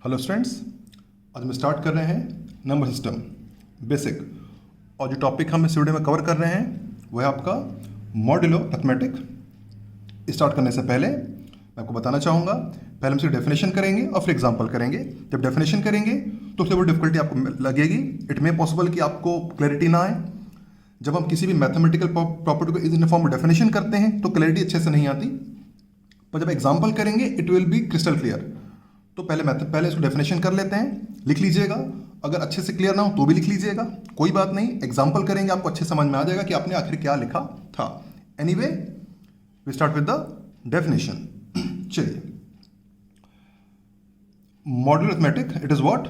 Hello students, आज हम start कर रहे हैं नंबर सिस्टम बेसिक। और जो टॉपिक हम इस वीडियो में कवर कर रहे हैं वो है आपका मॉड्यूलो अरिथमेटिक। स्टार्ट करने से पहले मैं आपको बताना चाहूँगा, पहले हम इसकी डेफिनेशन करेंगे और फिर एग्जांपल करेंगे। जब डेफिनेशन करेंगे तो उससे बड़ी डिफिकल्टी आपको लगेगी। इट मे पॉसिबल कि आपको क्लैरिटी ना आए। जब हम किसी भी मैथमेटिकल प्रॉपर्टी को इस फॉर्म में डेफिनेशन करते हैं तो क्लैरिटी अच्छे से नहीं आती, पर जब एग्जाम्पल करेंगे it will B crystal clear. तो पहले इसको डेफिनेशन कर लेते हैं, लिख लीजिएगा। अगर अच्छे से क्लियर ना हो तो भी लिख लीजिएगा, कोई बात नहीं। एग्जाम्पल करेंगे आपको अच्छे समझ में आ जाएगा कि आपने आखिर क्या लिखा था। Anyway we start with the definition. चलिए, modular arithmetic it is what?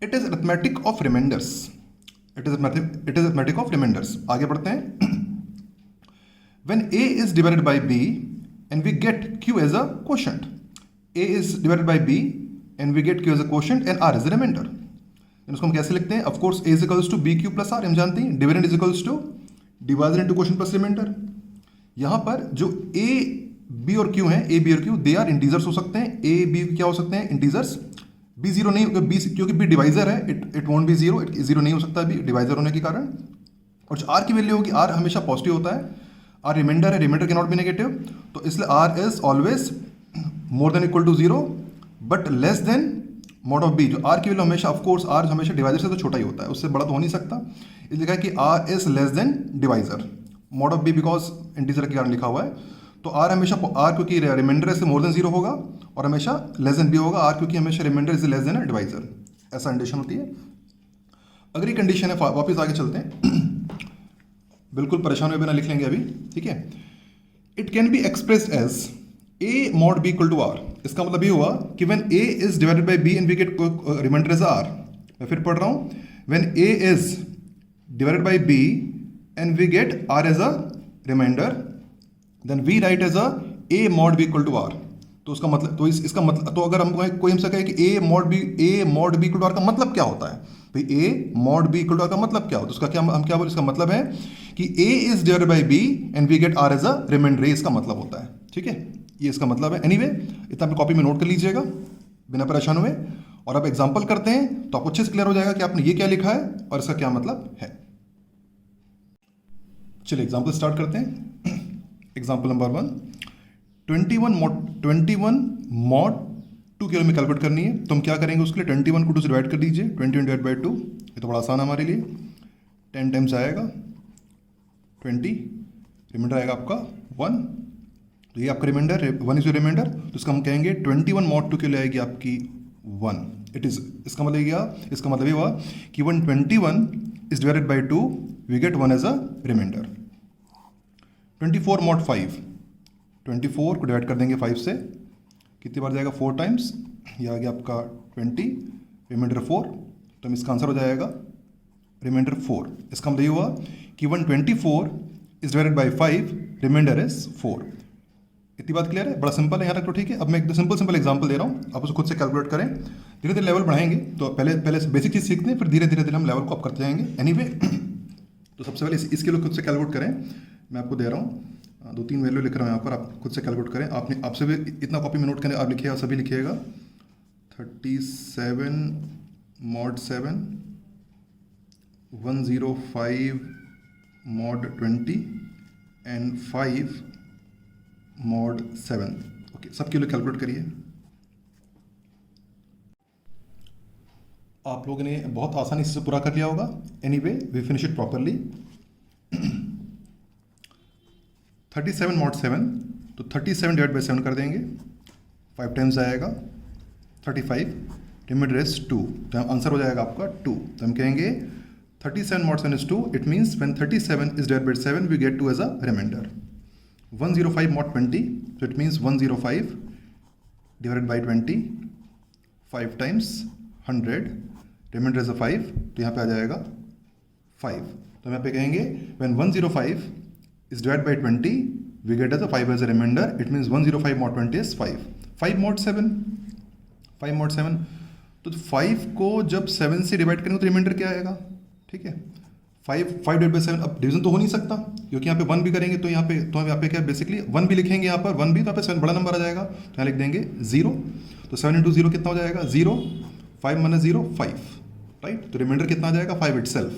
It is arithmetic of remainders. It is arithmetic of remainders. आगे बढ़ते हैं। When a is divided by b and we get q as a quotient, a is divided by b and we get q as a quotient and r is a remainder। इसको हम कैसे लिखते हैं? Of course a is equals to b q plus r, हम जानते हैं dividend is equals to divisor into quotient plus remainder. यहां पर जो a b और q हैं, a b और q दे आर इंटीजर्स हो सकते हैं। a b क्या हो सकते हैं? इंटीजर्स। b जीरो नहीं, क्योंकि b डिवाइजर है, it won't be zero, zero नहीं हो सकता b डिवाइजर होने के कारण। और जो r की वैल्यू होगी, r हमेशा पॉजिटिव होता है, r रिमाइंडर है, remainder can not be negative, तो इसलिए r is always more than equal to zero but less than mod of b। जो r की वैल्यू हमेशा, ऑफ कोर्स r हमेशा डिवाइजर से तो छोटा ही होता है, उससे बड़ा तो हो नहीं सकता। इसलिए लिखा है कि r is less than divisor, mod of b because integer के कारण लिखा हुआ है। तो r हमेशा, r क्योंकि रिमाइंडर से मोर देन जीरो होगा और हमेशा लेस देन b होगा, r क्योंकि हमेशा remainder is less than divisor, ऐसा कंडीशन होती है। अगर ये कंडीशन है, वापस आगे चलते हैं। बिल्कुल परेशान हुए बिना लिख लेंगे अभी, ठीक है। It can be expressed as a mod b equal to r। इसका मतलब ये हुआ कि when a is divided by b and we get remainder as r। मैं फिर पढ़ रहा हूं, when a is divided by b and we get r as a remainder then we write as a mod b equal to r। तो उसका मतलब, तो इसका मतलब, तो अगर हम कोई हमसे कहे कि a mod b equal to r का मतलब क्या होता है भाई, a mod b equal to r का मतलब क्या होता है? उसका क्या, हम क्या बोले? इसका मतलब है कि a is divided by b and we get r as a remainder, इसका मतलब होता है, ठीक है। ये इसका मतलब है। एनीवे इतना अपनी कॉपी में नोट कर लीजिएगा बिना परेशान हुए, और अब एग्जांपल करते हैं तो आपको अच्छे से क्लियर हो जाएगा कि आपने ये क्या लिखा है और इसका क्या मतलब है। चलिए एग्जांपल स्टार्ट करते हैं। एग्जांपल नंबर 1, 21 मॉड 2 की हमें कैलकुलेट करनी है। तो हम क्या करेंगे उसके लिए? 21 को 2 से डिवाइड कर दीजिए। 21 डिवाइड बाई 2, ये तो बड़ा आसान है हमारे लिए। 10 टाइम्स आएगा 20, रिमाइंडर आएगा आपका 1। तो ये आपका रिमाइंडर, 1 इज रिमाइंडर, तो इसका हम कहेंगे 21 मॉड 2 के लिए आएगी आपकी 1। इट इज, इसका मतलब क्या? इसका मतलब ये हुआ कि 21 is divided by 2 we get 1 as a remainder. 24 mod 5, 24 को डिवाइड कर देंगे 5 से, कितनी बार जाएगा? 4 टाइम्स। ये आ गया आपका 20, रिमाइंडर 4, तो इसका आंसर हो जाएगा रिमाइंडर 4। इसका मतलब ये हुआ कि 124 is divided by 5, remainder is 4। इतनी बात क्लियर है? बड़ा सिंपल है यहाँ तक तो, ठीक है। अब मैं एक सिंपल एग्जांपल दे रहा हूँ, आप उसको खुद से कैलकुलेट करें। धीरे धीरे लेवल बढ़ाएंगे, तो पहले बेसिक चीज़ सीखते हैं, फिर धीरे धीरे हम लेवल को अप करते जाएंगे। एनीवे तो सबसे पहले इसके लिए खुद से कैलकुलेट करें। मैं आपको दे रहा हूँ 2-3 वैल्यू लिख रहा हूँ यहाँ पर, आप खुद से कैलकुलेट करें। आपसे भी इतना कॉपी में नोट करें, आप लिखिएगा, सभी लिखिएगा। 37 mod 7, 105 mod 20 and 5 mod 7। Okay, सबके लिए कैलकुलेट करिए। आप लोगों ने बहुत आसानी से पूरा कर लिया होगा। Anyway we finish it properly. 37 mod 7, तो 37 डिवाइड बाई 7 कर देंगे, 5 टाइम्स आएगा 35, रिमाइंडर इज 2, तो आंसर हो जाएगा आपका 2। तो हम कहेंगे 37 mod 7 is 2। It means when 37 is divided by 7 we get 2 as a remainder. 105 mod 20, so it means 105 divided by 20, 5 times 100, remainder is a 5, तो यहाँ पे आ जाएगा 5। तो यहाँ पे कहेंगे when 105 is divided by 20 we get as a 5 as a remainder, it means 105 mod 20 is 5। 5 mod 7, 5 mod 7, तो 5 को जब 7 से डिवाइड करेंगे तो रिमाइंडर क्या आएगा? ठीक है, 5 डिवाइड बाई 7। अब डिवीजन तो हो नहीं सकता, क्योंकि यहाँ पे 1 भी करेंगे तो यहाँ पे क्या बेसिकली 1 भी लिखेंगे यहाँ पर, 1 भी, तो यहाँ पे 7 बड़ा नंबर आ जाएगा, तो यहाँ लिख देंगे 0। तो 7 इंटू 0 कितना हो जाएगा 0, 5 माइनस 0 5, राइट। तो रिमाइंडर कितना आ जाएगा 5 इटसेल्फ।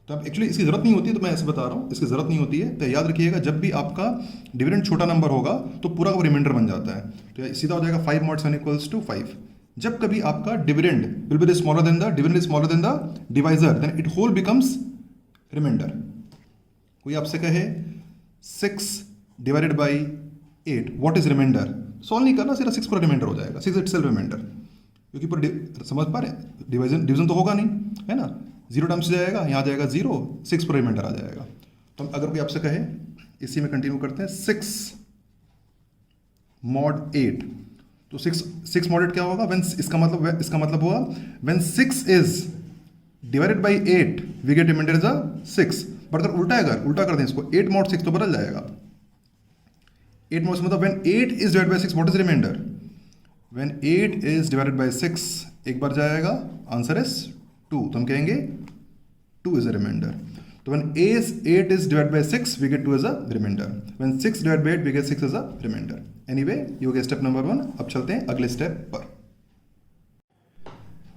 तो अब एक्चुअली इसकी ज़रूरत नहीं होती है, तो मैं ऐसे बता रहा हूँ, इसकी ज़रूरत नहीं होती है। तो याद रखिएगा जब भी आपका डिविडेंड छोटा नंबर होगा तो पूरा का रिमाइंडर बन जाता है। तो सीधा हो जाएगा 5 mod 7 इक्वल्स टू 5। जब कभी आपका dividend will be smaller than the dividend smaller than the divisor, then it whole becomes remainder. कोई आपसे कहे 6 divided by 8 what is remainder, solve नहीं करना, सिर्फ 6 पूरा रिमाइंडर हो जाएगा, 6 इटसेल्फ रिमाइंडर, क्योंकि पूरा समझ पा रहे हैं, डिवीजन तो होगा नहीं, है ना। 0 टर्म्स जाएगा, यहाँ आ जाएगा 0, 6 पूरा रिमाइंडर आ जाएगा। तो अगर कोई आपसे कहे, इसी में कंटिन्यू करते हैं, 6 mod 8, तो 6 mod 8 क्या होगा, व्हेन इसका मतलब हुआ when 6 is divided by 8 we get remainder is 6। But अगर उल्टा कर दें इसको, 8 mod 6 तो बदल जाएगा। 8 mod 6 मतलब when 8 is divided by 6 what is remainder, when 8 is divided by 6 एक बार जाएगा, आंसर इज 2, तो हम कहेंगे 2 इज अ रिमाइंडर। तो when 8 is divided by 6 we get 2 as a remainder, when 6 divided by 8 we get 6 as a remainder। anyway ये हो गया step number 1। अब चलते हैं अगले स्टेप पर।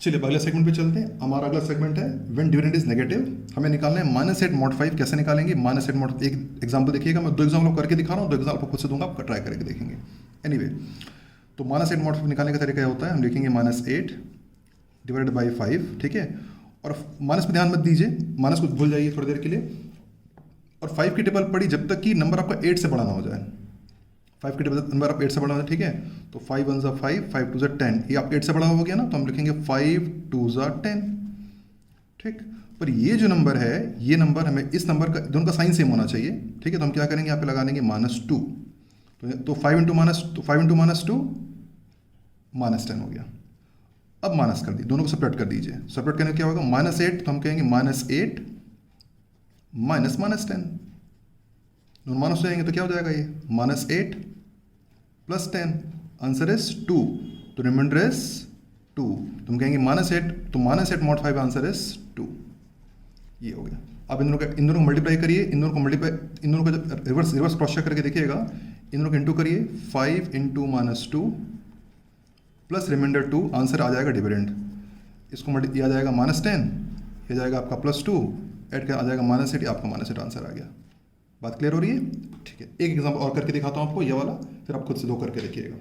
चलिए अगले सेगमेंट पे चलते हैं। हमारा अगला सेगमेंट है व्हेन डिविडेंड इज नेगेटिव। हमें निकालना है -8 mod 5। कैसे निकालेंगे -8 mod, एक एग्जांपल देखिएगा, मैं 2 एग्जांपल करके दिखा रहा हूँ, 2 एग्जांपल खुद से दूंगा, आप ट्राई करके देखेंगे। anyway तो -8 mod 5 निकालने का तरीका होता है, हम लिखेंगे -8 डिवाइडेड बाई 5, ठीक है। और माइनस पे ध्यान मत दीजिए, माइनस को भूल जाइए थोड़ी देर के लिए। और 5 की टेबल पढ़ी जब तक कि नंबर आपका 8 से बड़ा ना हो जाए। 5 की टेबल नंबर आप 8 से बड़ा हो जाए, ठीक है। तो 5 1 5, 5 2 10, ये आप 8 से बड़ा हो गया ना, तो हम लिखेंगे 5 2 10, ठीक। पर ये जो नंबर है, ये नंबर हमें इस नंबर का दोनों का साइन सेम होना चाहिए, ठीक है। तो हम क्या करेंगे, यहाँ पे लगा देंगे -2। तो 5 इंटू -2 -10 हो गया। अब माइनस कर दिए, दोनों को सेपरेट कर दीजिए। सेपरेट करने क्या होगा, -8 तो हम कहेंगे -8 माइनस -10, दोनों माइनस हो जाएंगे तो क्या हो जाएगा, ये -8 प्लस 10, आंसर इज 2। तो रिमाइंडर इज 2, तो हम कहेंगे -8, तो -8 mod 5 आंसर इज 2। ये हो गया। अब इन दोनों को मल्टीप्लाई करिए, इन दोनों को रिवर्स क्रॉस चेक करके देखिएगा, इन दोनों को इंटू करिए, 5 इंटू -2 प्लस रिमाइंडर 2, आंसर आ जाएगा डिविडेंड। इसको ये आ जाएगा -10, ये जाएगा आपका +2, ऐड कर आ जाएगा -8, आपका -8 आंसर आ गया। बात क्लियर हो रही है, ठीक है। एक एग्जांपल और करके दिखाता हूँ आपको, ये वाला, फिर आप खुद से 2 करके देखिएगा।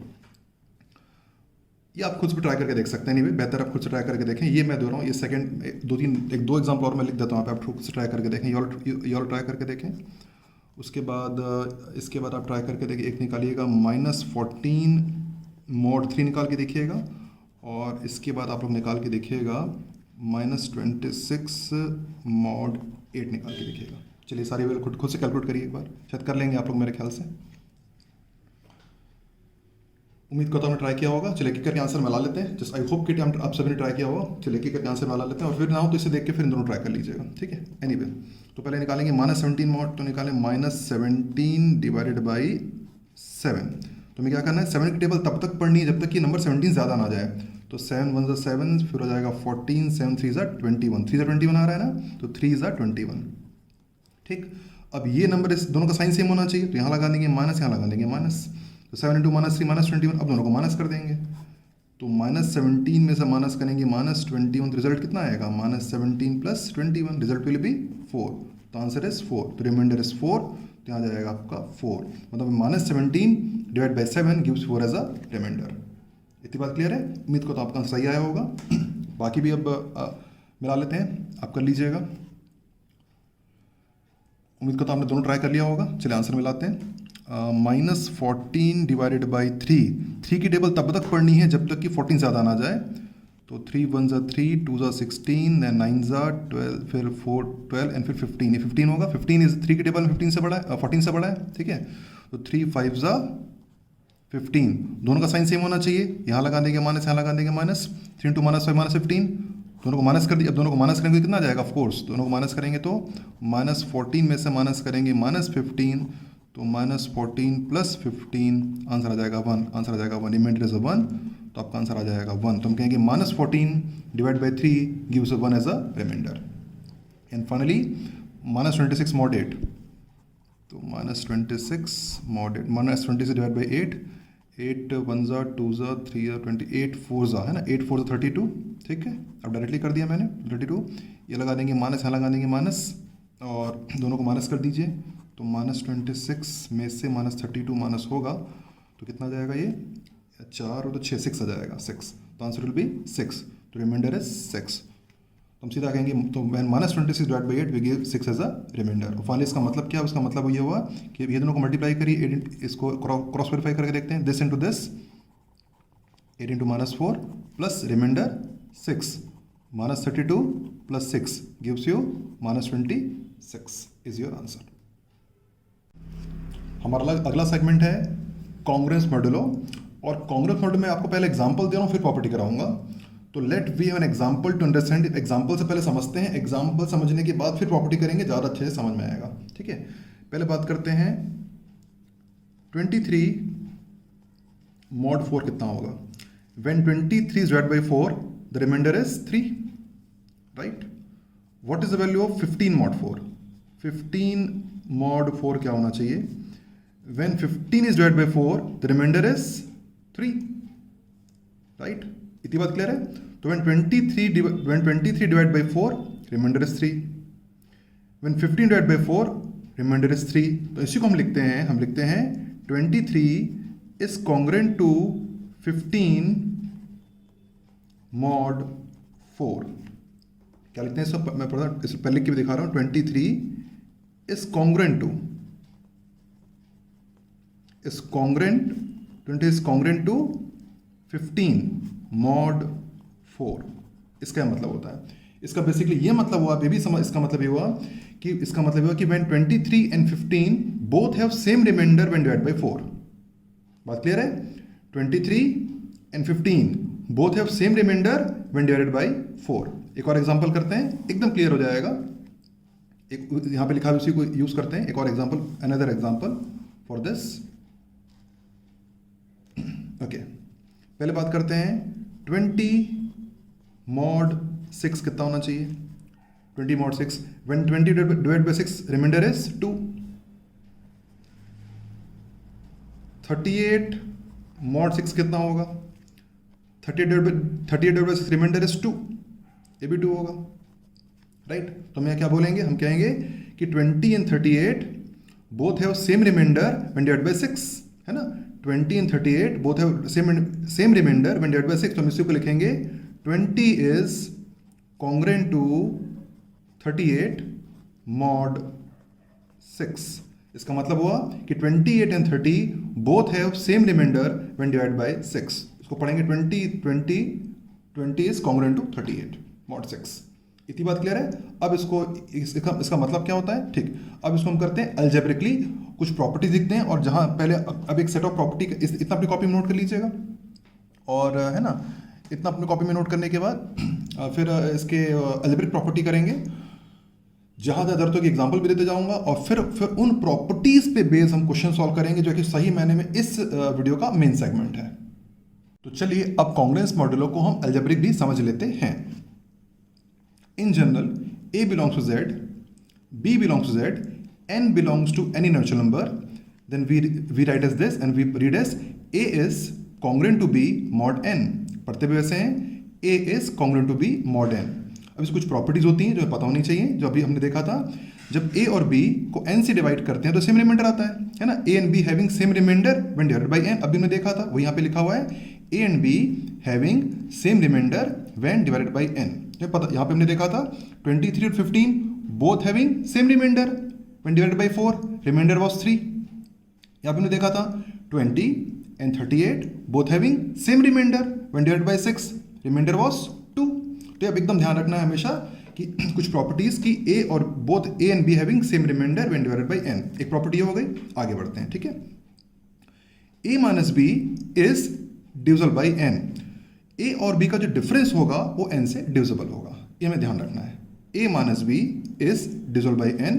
ये आप खुद से भी ट्राई करके देख सकते हैं, नहीं बेहतर आप खुद से ट्राई करके देखें। ये मैं दे रहा हूँ, ये सेकंड 2 एग्जांपल और मैं लिख देता हूँ, आप खुद से ट्राई करके देखें, ये और ट्राई करके देखें। उसके बाद इसके बाद आप ट्राई करके देखिए, एक निकालिएगा -14 mod 3 निकाल के देखिएगा, और इसके बाद आप लोग निकाल के देखिएगा -26 mod 8 निकाल के देखिएगा। चलिए सारी वैल्यू खुद से कैलकुलेट करिए एक बार, शायद कर लेंगे आप लोग मेरे ख्याल से। उम्मीद करता हूँ आपने ट्राई किया होगा। चलिए एक करके आंसर मिला लेते हैं, जस्ट आई होप कि आप सभी ने ट्राई किया होगा। चलिए एक करके आंसर मिला लेते हैं, और फिर ना हो तो इसे देख के फिर इन दोनों ट्राई कर लीजिएगा, ठीक है। एनीवे तो पहले निकालेंगे -17 mod, तो निकालें -17 डिवाइडेड बाई 7। तो हमें क्या करना है, 7 की टेबल तब तक पढ़नी है जब तक कि नंबर 17 ज़्यादा ना जाए। तो 7 1 7, फिर हो जाएगा 14, 7 3 21, 3 21 आ रहा है ना, तो 3 21, ठीक। अब ये नंबर इस दोनों का साइन सेम होना चाहिए, तो यहाँ लगा देंगे माइनस, यहाँ लगा देंगे माइनस। तो 7 इंटू -3 -21, अब दोनों को माइनस कर देंगे। तो -17 में से माइनस करेंगे -21, रिजल्ट कितना आएगा, -17 + 21, रिजल्ट विल बी 4। तो आंसर इज 4, तो रिमाइंडर इज 4, तो यहाँ जाएगा आपका 4। मतलब -17 divide by 7 gives 4 as a remainder. इतनी बात क्लियर है, उम्मीद को तो आपका सही आया होगा। बाकी भी अब मिला लेते हैं, आप कर लीजिएगा। उम्मीद को तो आपने दोनों ट्राई कर लिया होगा। चलिए आंसर मिलाते हैं। -14 डिवाइडेड बाई 3 की टेबल तब तक पढ़नी है जब तक कि 14 ज़्यादा ना जाए। तो 3 1 3, 2 16, then 9 12, फिर 4 12 एंड फिर 15, ये 15 होगा। 15 इज 3 की टेबल में 15 से बड़ा है, 14 से बड़ा है, ठीक है। तो 3 5 15, दोनों का साइन सेम होना चाहिए। यहाँ लगा देंगे माइनस, यहाँ लगा देंगे माइनस। 3 इंटू -5 -15, दोनों को माइनस कर दिया। अब दोनों को माइनस करेंगे कितना जाएगा, ऑफ कोर्स दोनों को माइनस करेंगे तो -14 में से माइनस करेंगे -15, तो -14 + 15, आंसर आ जाएगा 1, आंसर आ जाएगा 1, रिमाइंडर इज 1, तो आपका आंसर आ जाएगा 1। तो हम कहेंगे -14 divide by 3 gives 1 as a remainder. And finally -26 mod 8, तो -26 mod 8, -20 से डिवाइड बाई 8 8 1 ज़ा 2 ज़ा 3 ज़ा 28 4 ज़ा है ना, 8 4 ज़ा 32, ठीक है। अब डायरेक्टली कर दिया मैंने 32, ये लगा देंगे माइनस, यहाँ लगा देंगे माइनस, और दोनों को माइनस कर दीजिए, तो -26 में से -32 माइनस होगा तो कितना जाएगा ये 4 और तो 6 6 आ जाएगा 6, तो आंसर विल बी 6, तो रिमाइंडर इज 6। तो हम सीधा कहेंगे तो when -26 divide by 8 we give 6 as a remainder. और फाइनली इसका मतलब क्या है, उसका मतलब ये हुआ कि ये दोनों को मल्टीप्लाई करिए, 8 इसको क्रॉस वेरीफाई करके देखते हैं, this into this, 8 into -4 plus remainder 6, -32 plus 6 gives you -26 is your answer. हमारा अगला सेगमेंट है कॉन्ग्रुएंस मॉड्यूलो, और कॉन्ग्रुएंस मॉड्यूलो में आपको पहले एग्जांपल दे रहा हूँ फिर प्रॉपर्टी कराऊंगा। तो let we have an example to understand, example से पहले समझते हैं, एग्जांपल समझने के बाद फिर प्रॉपर्टी करेंगे, ज़्यादा अच्छे से समझ में आएगा, ठीक है। पहले बात करते हैं 23 mod 4 कितना होगा। When 23 is divided by 4 the remainder is 3, right? What is the value of 15 mod 4? 15 mod 4 क्या होना चाहिए? When 15 is divided by 4 the remainder is 3, right? इतनी बात क्लियर है। तो when 23 divided by 4 remainder is 3, when 15 divided by 4 remainder is 3, तो इसी को हम लिखते हैं 23 is congruent to 15 mod 4। क्या लिखते हैं इसको, मैं इसे पहले लिख के भी दिखा रहा हूँ, 23 is congruent to 15 mod 4। इसका मतलब होता है, इसका बेसिकली ये मतलब हुआ, बेबी समझ, इसका मतलब ये हुआ कि when 23 and 15 both have same remainder when divided by 4। बात क्लियर है? 23 and 15 both have same remainder when divided by 4। एक और एग्जांपल करते हैं, एकदम क्लियर हो जाएगा। एक यहाँ पे लिखा है उसी को यूज करते हैं, एक और example, another example for this. Okay, पहले बात करते हैं 20 mod 6 कितना होना चाहिए। 20 mod 6 when 20 divided by 6 remainder is 2। 38 mod 6 कितना होगा। 38 divided by 6 remainder is 2, ये भी 2 होगा, राइट। तो हम यहाँ क्या बोलेंगे, हम कहेंगे कि 20 and 38 both have same remainder when divided by 6, है ना। 20 and 38 both have same remainder when divided by 6, तो हम इसी को लिखेंगे 20 is congruent to 38 mod 6। इसका मतलब हुआ कि 28 and 30 both have same remainder when divided by 6। इसको पढ़ेंगे 20 is congruent to 38 mod 6। इतनी बात क्लियर है। अब इसका मतलब क्या होता है, ठीक। अब इसको हम करते हैं अलजेब्रिकली, कुछ प्रॉपर्टीज लिखते हैं, और जहां पहले अब एक सेट ऑफ प्रॉपर्टी, इतना अपनी कॉपी में नोट कर लीजिएगा, और है ना, इतना अपनी कॉपी में नोट करने के बाद फिर इसके अलजेब्रिक प्रॉपर्टी करेंगे, जहां जरूरत होगी एग्जाम्पल भी देते जाऊंगा, और फिर उन प्रॉपर्टीज पे बेस हम क्वेश्चन सॉल्व करेंगे, जो कि सही मायने में इस वीडियो का मेन सेगमेंट है। तो चलिए अब कॉन्ग्रुएंस मॉड्यूलो को हम अलजेब्रिक भी समझ लेते हैं। In general, A belongs to Z, B belongs to Z, N belongs to any natural number. Then we write as this, and we read as A is congruent to B mod N। पढ़ते भी वैसे हैं, A is congruent to B mod N। अब इस कुछ properties होती हैं जो पता होनी चाहिए, जो अभी हमने देखा था, जब A और B को N से डिवाइड करते हैं तो सेम रिमाइंडर आता है ना। A and B having same remainder when divided by N, अभी हमने देखा था, वो यहाँ पे लिखा हुआ है A and B having same remainder when divided by N। यहाँ पे हमने देखा था 23 और 15 both having same remainder when divided by 4, remainder was 3। यहाँ पे हमने देखा था 20 and 38 both having same remainder when divided by 6, remainder was 2। तो अब एकदम ध्यान रखना है हमेशा कि कुछ प्रॉपर्टीज की A और both A and B having same remainder when divided by N, एक प्रॉपर्टी हो गई। आगे बढ़ते हैं, ठीक है। A minus B is divisible by N। A और B का जो डिफरेंस होगा वो N से डिविजिबल होगा, ये हमें ध्यान रखना है। A minus B is divisible by N।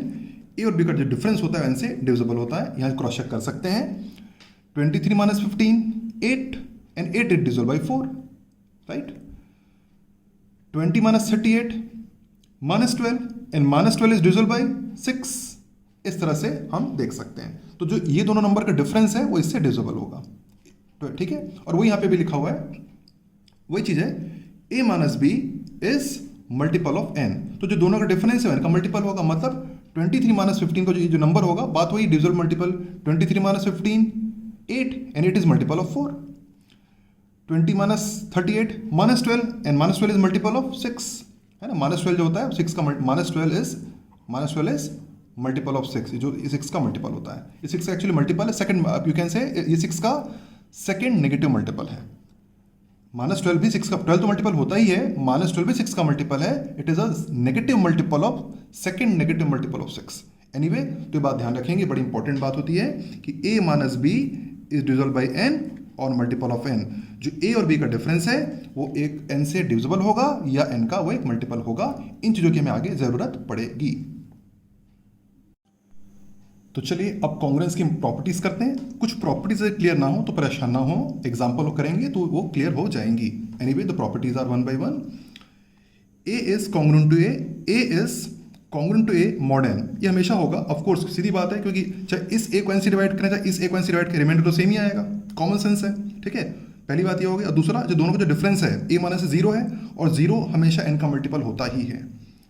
A और B का जो डिफरेंस होता है N से डिविजिबल होता है, यहाँ क्रॉस चेक कर सकते हैं। 23 minus 15 8, and 8 is divisible by 4, right. 20 minus 38 minus 12, and minus 12 is divisible by 6। इस तरह से हम देख सकते हैं। तो जो ये दोनों नंबर का डिफरेंस है वो इससे डिविजिबल होगा। तो ठीक है, और वही यहाँ पे भी लिखा हुआ है, वही चीज़ है, a minus B is multiple of n। तो जो दोनों का डिफरेंस है इनका मल्टीपल होगा, मतलब 23 माइनस 15 का जो नंबर होगा, बात वही divisible multiple, 23 minus 15 8 and 8 is multiple of 4, 20 minus 38 minus 12 and minus 12 is multiple of 6, है ना। माइनस 12 जो होता है 6 का माइनस 12 इज मल्टीपल ऑफ 6, जो 6 का मल्टीपल होता है, ये 6 का एक्चुअली मल्टीपल है, सेकंड यू कैन से ये 6 का सेकंड नेगेटिव मल्टीपल है। माइनस 12 भी 6 का, 12 तो मल्टीपल होता ही है, माइनस 12 भी 6 का मल्टीपल है, it is a negative multiple of second negative multiple of 6। Anyway, तो ये बात ध्यान रखेंगे, बड़ी इंपॉर्टेंट बात होती है कि a minus B is divisible by n और मल्टीपल ऑफ n। जो a और b का डिफरेंस है वो एक n से डिविजिबल होगा या n का वो एक मल्टीपल होगा। इन चीज़ों की हमें आगे ज़रूरत पड़ेगी। तो चलिए अब कॉन्ग्रुएंस की प्रॉपर्टीज करते हैं। कुछ प्रॉपर्टीज क्लियर ना हो तो परेशान ना हो, एग्जाम्पल करेंगे तो वो क्लियर हो जाएंगी। Anyway the properties are one by one. A is congruent to a is congruent to a mod n, ये हमेशा होगा, ऑफ कोर्स सीधी बात है, क्योंकि चाहे इस ए को n से डिवाइड करें चाहे इस ए को n से डिवाइड करें, रिमाइंडर तो सेम ही आएगा, कॉमन सेंस है, ठीक है। पहली बात ये होगी, और दूसरा जो दोनों का जो डिफरेंस है a माइनस 0 है, और 0 हमेशा n का मल्टीपल होता ही है,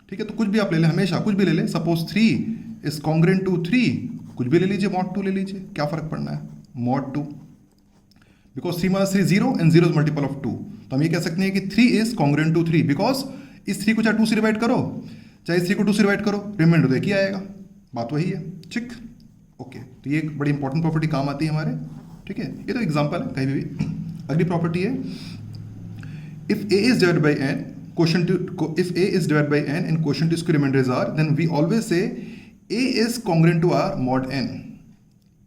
ठीक है। तो कुछ भी आप ले लें, हमेशा कुछ भी ले लें, सपोज 3 इज कॉन्ग्रुएंट टू 3, कुछ भी ले लीजिए, मॉड 2 ले लीजिए, क्या फर्क पड़ना है, mod 2, because 3 minus 3 0 and 0 is multiple of 2। तो हम ये कह सकते हैं कि 3 इज कॉन्ग्रुएंट टू 3, बिकॉज इस 3 को चाहे 2 से डिवाइड करो चाहे इस 3 को 2 से डिवाइड करो, रिमाइंडर तो एक ही आएगा, बात वही है, ठीक, ओके। तो ये एक बड़ी इंपॉर्टेंट प्रॉपर्टी काम आती है हमारे, ठीक है। ये तो एग्जांपल है, कहीं भी। अगली प्रॉपर्टी है, if a is divided by n if a is divided by n and quotient is remainders are, then we always say a is congruent to r mod n,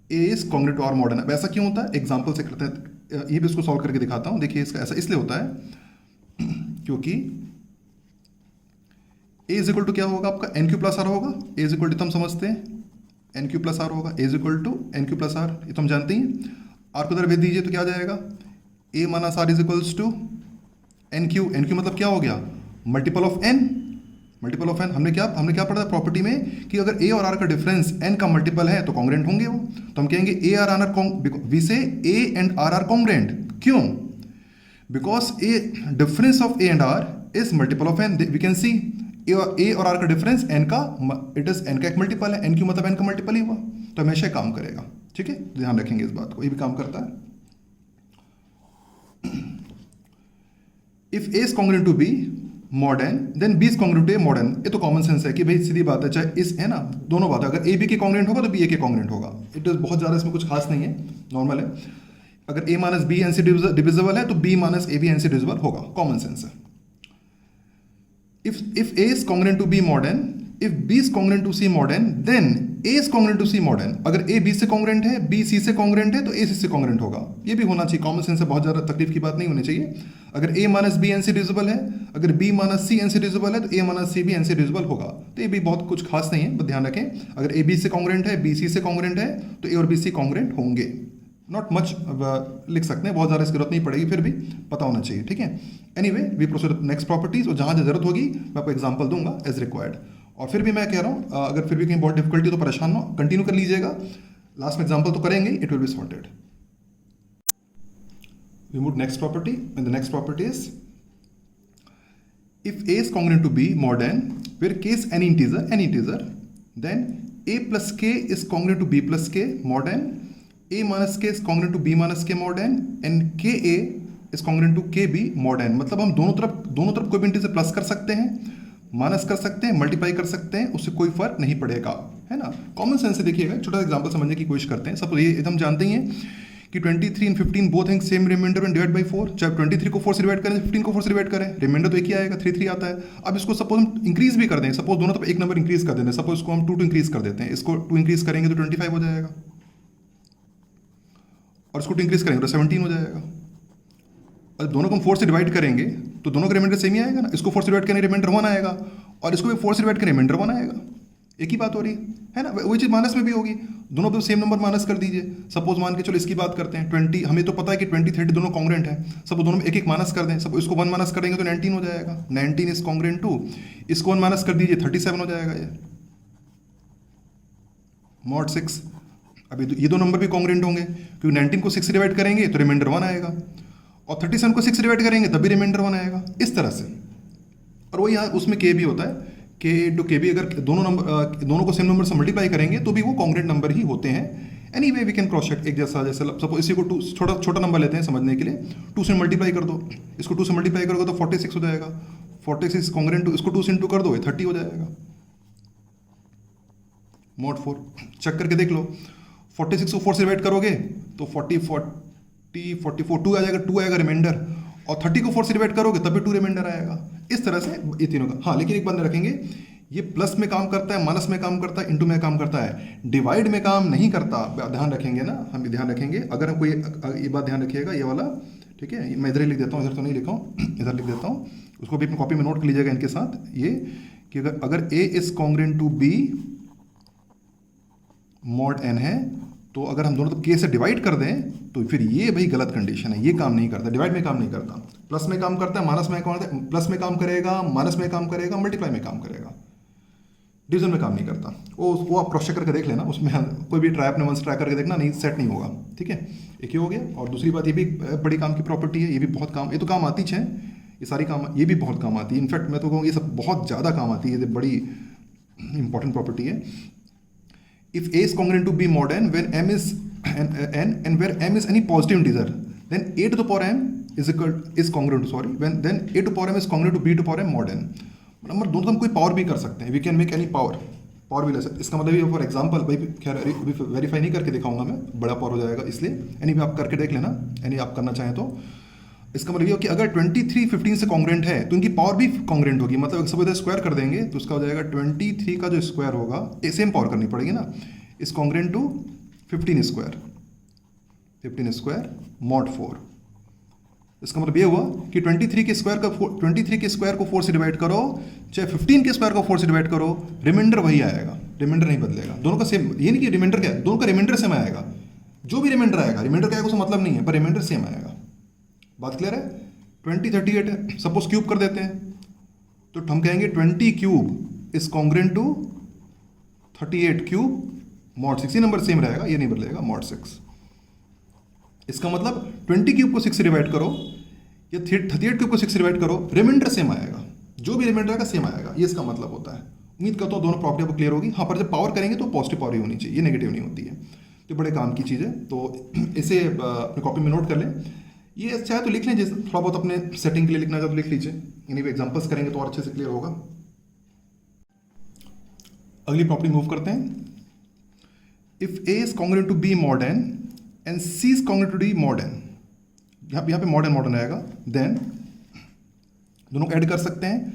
a is congruent to r mod n। वैसा क्यों होता है, example से करते हैं, ये भी इसको सॉल्व करके दिखाता हूँ। देखिए इसका ऐसा इसलिए होता है क्योंकि a इज इक्वल टू क्या होगा आपका, एन क्यू प्लस आर होगा, a इज इक्वल टू, हम समझते हैं एन क्यू प्लस आर होगा, a is equal to n q plus r, ये तो हम जानते हैं। आर को इधर भेज दीजिए तो क्या आ जाएगा, a minus r is equals to n q मतलब क्या हो गया, multiple of n, multiple of n। हमने क्या पढ़ा था प्रॉपर्टी में कि अगर a और r का डिफरेंस n का मल्टीपल है तो कॉन्ग्रुएंट होंगे वो। तो हम कहेंगे a और r we say a and r are congruent, क्यों, because a difference of a and r is multiple of n। We can see a और r का डिफरेंस n का, इट इज n का एक मल्टीपल है, n Q मतलब n का multiple ही हुआ, तो हमेशा काम करेगा, ठीक है, ध्यान रखेंगे इस बात को, ये भी काम करता है। If a is congruent to b mod n then b is congruent to a mod n, ये तो कॉमन सेंस है कि भाई सीधी बात है, चाहे इस है ना, दोनों बात है, अगर a b के कॉन्ग्रुएंट होगा तो b a के कॉन्ग्रुएंट होगा, इट इज बहुत ज़्यादा इसमें कुछ खास नहीं है, नॉर्मल है। अगर a माइनस बी एन से डिविजिबल है तो b minus a b n से डिविजिबल होगा, कॉमन सेंस है। if a is congruent to b mod n, if b is congruent to c mod n, then a is congruent to c mod n। अगर a b से congruent है, b c से congruent है तो a c से congruent होगा, ये भी होना चाहिए, कॉमन सेंस है, बहुत ज़्यादा तकलीफ की बात नहीं होनी चाहिए। अगर a माइनस बी एन से डिविजिबल है, अगर b माइनस सी एन से डिविजिबल है तो a माइनस सी भी एन से डिविजिबल होगा, तो ये भी बहुत कुछ खास नहीं है, बस ध्यान रखें। अगर a b से कॉन्ग्रुएंट है, b c से कॉन्ग्रुएंट है तो a और b c कॉन्ग्रुएंट होंगे, नॉट मच लिख सकते हैं, बहुत ज़्यादा इसकी जरूरत नहीं पड़ेगी, फिर भी पता होना चाहिए, ठीक है। Anyway we proceed next properties, और जहाँ जरूरत होगी मैं आपको एग्जांपल दूंगा एज रिक्वायर्ड। और फिर भी मैं कह रहा हूँ, अगर फिर भी कहीं बहुत डिफिकल्टी तो परेशान हो, कंटिन्यू कर लीजिएगा, लास्ट में एग्जांपल तो करेंगे, it will be sorted. We move next property, and the next property is if a is congruent to b mod n where k is any integer, then a plus k is congruent to b plus k mod n, a minus k is congruent to b minus k mod n, and ka is congruent to kb mod n। मतलब हम दोनों तरफ कोई भी integer plus कर सकते हैं, minus कर सकते हैं, मल्टीप्लाई कर सकते हैं, उससे कोई फर्क नहीं पड़ेगा, है ना। कॉमन सेंस से देखिएगा, छोटा एग्जांपल समझने की कोशिश करते हैं। सपोज ये एकदम जानते ही हैं कि 23 एंड 15 बोथ हैं same remainder and divide by 4, चाहे 23 को 4 से डिवाइड करें 15 को 4 से डिवाइड करें, रिमाइंडर तो एक ही आएगा, 3 3 आता है। अब इसको सपोज हम इंक्रीज भी कर दें, सपोज दोनों तरफ एक नंबर इंक्रीज कर देते हैं, सपोज इसको हम 2 इंक्रीज कर देते हैं, इसको 2 इंक्रीज करेंगे तो 25 हो जाएगा, और इसको 2 इंक्रीज करेंगे तो 17 हो जाएगा। और दोनों को हम 4 से डिवाइड करेंगे तो दोनों का रिमाइंडर सेम ही आएगा ना, इसको 4 से डिवाइड करेंगे रिमाइंडर 1 आएगा, और इसको भी 4 से डिवाइड करें रिमाइंडर 1 आएगा, एक ही बात हो रही है ना। वही चीज़ माइनस में भी होगी, दोनों पे सेम नंबर माइनस कर दीजिए। सपोज मान के चलो इसकी बात करते हैं 20, हमें तो पता है कि 20 30 दोनों कॉन्ग्रुएंट है, सब दोनों में एक एक माइनस कर दें, सब इसको 1 माइनस करेंगे तो 19 हो जाएगा, 19 इज कॉन्ग्रुएंट टू, इसको 1 माइनस कर दीजिए 37 हो जाएगा ये, mod 6। अभी ये दो नंबर भी कॉन्ग्रेंट होंगे, क्योंकि 19 को 6 से डिवाइड करेंगे तो रिमाइंडर 1 आएगा, और 37 को 6 से डिवाइड करेंगे तब भी रिमाइंडर 1 आएगा, इस तरह से। और वही यहाँ उसमें के भी होता है, के टू के भी अगर दोनों को सेम नंबर से मल्टीप्लाई करेंगे तो भी वो कॉन्ग्रेंट नंबर ही होते हैं। Anyway we can cross check एक जैसा, जैसे सपोज इसी को 2 छोटा नंबर लेते हैं समझने के लिए, 2 से मल्टीप्लाई कर दो, इसको 2 से मल्टीप्लाई करोगे तो 46 हो जाएगा, 46 कॉन्ग्रेंट टू, इसको 2 से इंटू कर दो 30 हो जाएगा। mod 4 चेक करके देख लो, 46 को 4 से डिवाइड करोगे तो 44 2 आ जाएगा, 2 आएगा रिमाइंडर, और 30 को 4 से डिवाइड करोगे तब भी 2 रिमाइंडर आएगा। इस तरह से ये तीनों का। हाँ, लेकिन एक बात रखेंगे, ये प्लस में काम करता है, माइनस में काम करता है, इंटू में काम करता है, डिवाइड में काम नहीं करता। ध्यान रखेंगे ना, हम ध्यान रखेंगे। अगर हम कोई ये बात ध्यान रखिएगा, ये वाला, ठीक है, मैं इधर ही लिख देता हूँ, इधर तो नहीं लिखा हूँ, इधर लिख देता हूँ, उसको भी अपनी कॉपी में नोट कर लीजिएगा इनके साथ, ये कि अगर A is congruent to B mod N है, तो अगर हम दोनों के से डिवाइड कर दें तो फिर ये भाई गलत कंडीशन है, ये काम नहीं करता, डिवाइड में काम नहीं करता, प्लस में काम करता है, माइनस में काम करता है, प्लस में काम करेगा, माइनस में काम करेगा, मल्टीप्लाई में काम करेगा, डिवीजन में काम नहीं करता। वो आप क्रॉस चेक करके देख लेना, उसमें कोई भी ट्राई अपने मन से ट्राई करके देखना, नहीं सेट नहीं होगा, ठीक है। एक ये हो गया। और दूसरी बात, ये भी बड़ी काम की प्रॉपर्टी है, ये भी बहुत काम, ये तो काम आती है, ये सारी काम, ये भी बहुत काम आती है, इनफैक्ट मैं तो कहूँ ये सब बहुत ज़्यादा काम आती है, ये बड़ी इंपॉर्टेंट प्रॉपर्टी है। If A is congruent to B mod n, when m is n and where m is any positive integer, then a to the power m is congruent to, sorry, when then a to the power m is congruent to b to the power m mod n। Number दोनों हम कोई power भी कर सकते हैं, we can make any power भी ले सकते हैं। इसका मतलब ये फॉर एग्जांपल, भाई खैर वेरीफाई नहीं करके दिखाऊंगा मैं, बड़ा पावर हो जाएगा, इसलिए एनी भी आप करके देख लेना, एनी आप करना चाहें तो। इसका मतलब ये हो कि अगर 23 15 से कॉन्ग्रेंट है तो इनकी पावर भी कॉन्ग्रेंट होगी, मतलब सब इधर स्क्वायर कर देंगे तो उसका हो जाएगा 23 का जो स्क्वायर होगा, सेम पावर करनी पड़ेगी ना, इस कॉन्ग्रेंट टू 15 स्क्वायर mod 4। इसका मतलब ये हुआ कि 23 के स्क्वायर को 4 से डिवाइड करो, चाहे 15 के स्क्वायर को 4 से डिवाइड करो, रिमाइंडर वही आएगा, रिमाइंडर नहीं बदलेगा, दोनों का सेम। ये नहीं कि रिमाइंडर क्या है, दोनों का रिमाइंडर सेम आएगा, जो भी रिमाइंडर आएगा, रिमाइंडर क्या है उसका मतलब नहीं है, पर रिमाइंडर सेम आएगा। बात क्लियर है। 20 38 है, सपोज क्यूब कर देते हैं तो हम कहेंगे 20 cube is congruent to 38 cube mod 6, number same रहेगा, ये नहीं बदलेगा, mod 6। इसका मतलब 20 क्यूब को 6 से डिवाइड करो या 38 क्यूब को 6 से डिवाइड करो, रिमाइंडर सेम आएगा, जो भी रिमाइंडर आएगा सेम आएगा, ये इसका मतलब होता है। उम्मीद करता हूँ दोनों प्रॉपर्टी आपको क्लियर होगी। हाँ, पर जब पावर करेंगे तो पॉजिटिव पावर ही होनी चाहिए, ये नेगेटिव नहीं होती है, तो बड़े काम की चीज़ है। तो इसे अपनी कॉपी में नोट कर लें, ये चाहे तो लिख लें, जैसे थोड़ा बहुत अपने सेटिंग के लिए लिखना चाहे तो लिख लीजिए, यानी एग्जांपल्स करेंगे तो और अच्छे से क्लियर होगा। अगली प्रॉपर्टी मूव करते हैं। If A is congruent to B mod n and C is congruent to D mod n, यहाँ पे mod n आएगा, देन दोनों को ऐड कर सकते हैं,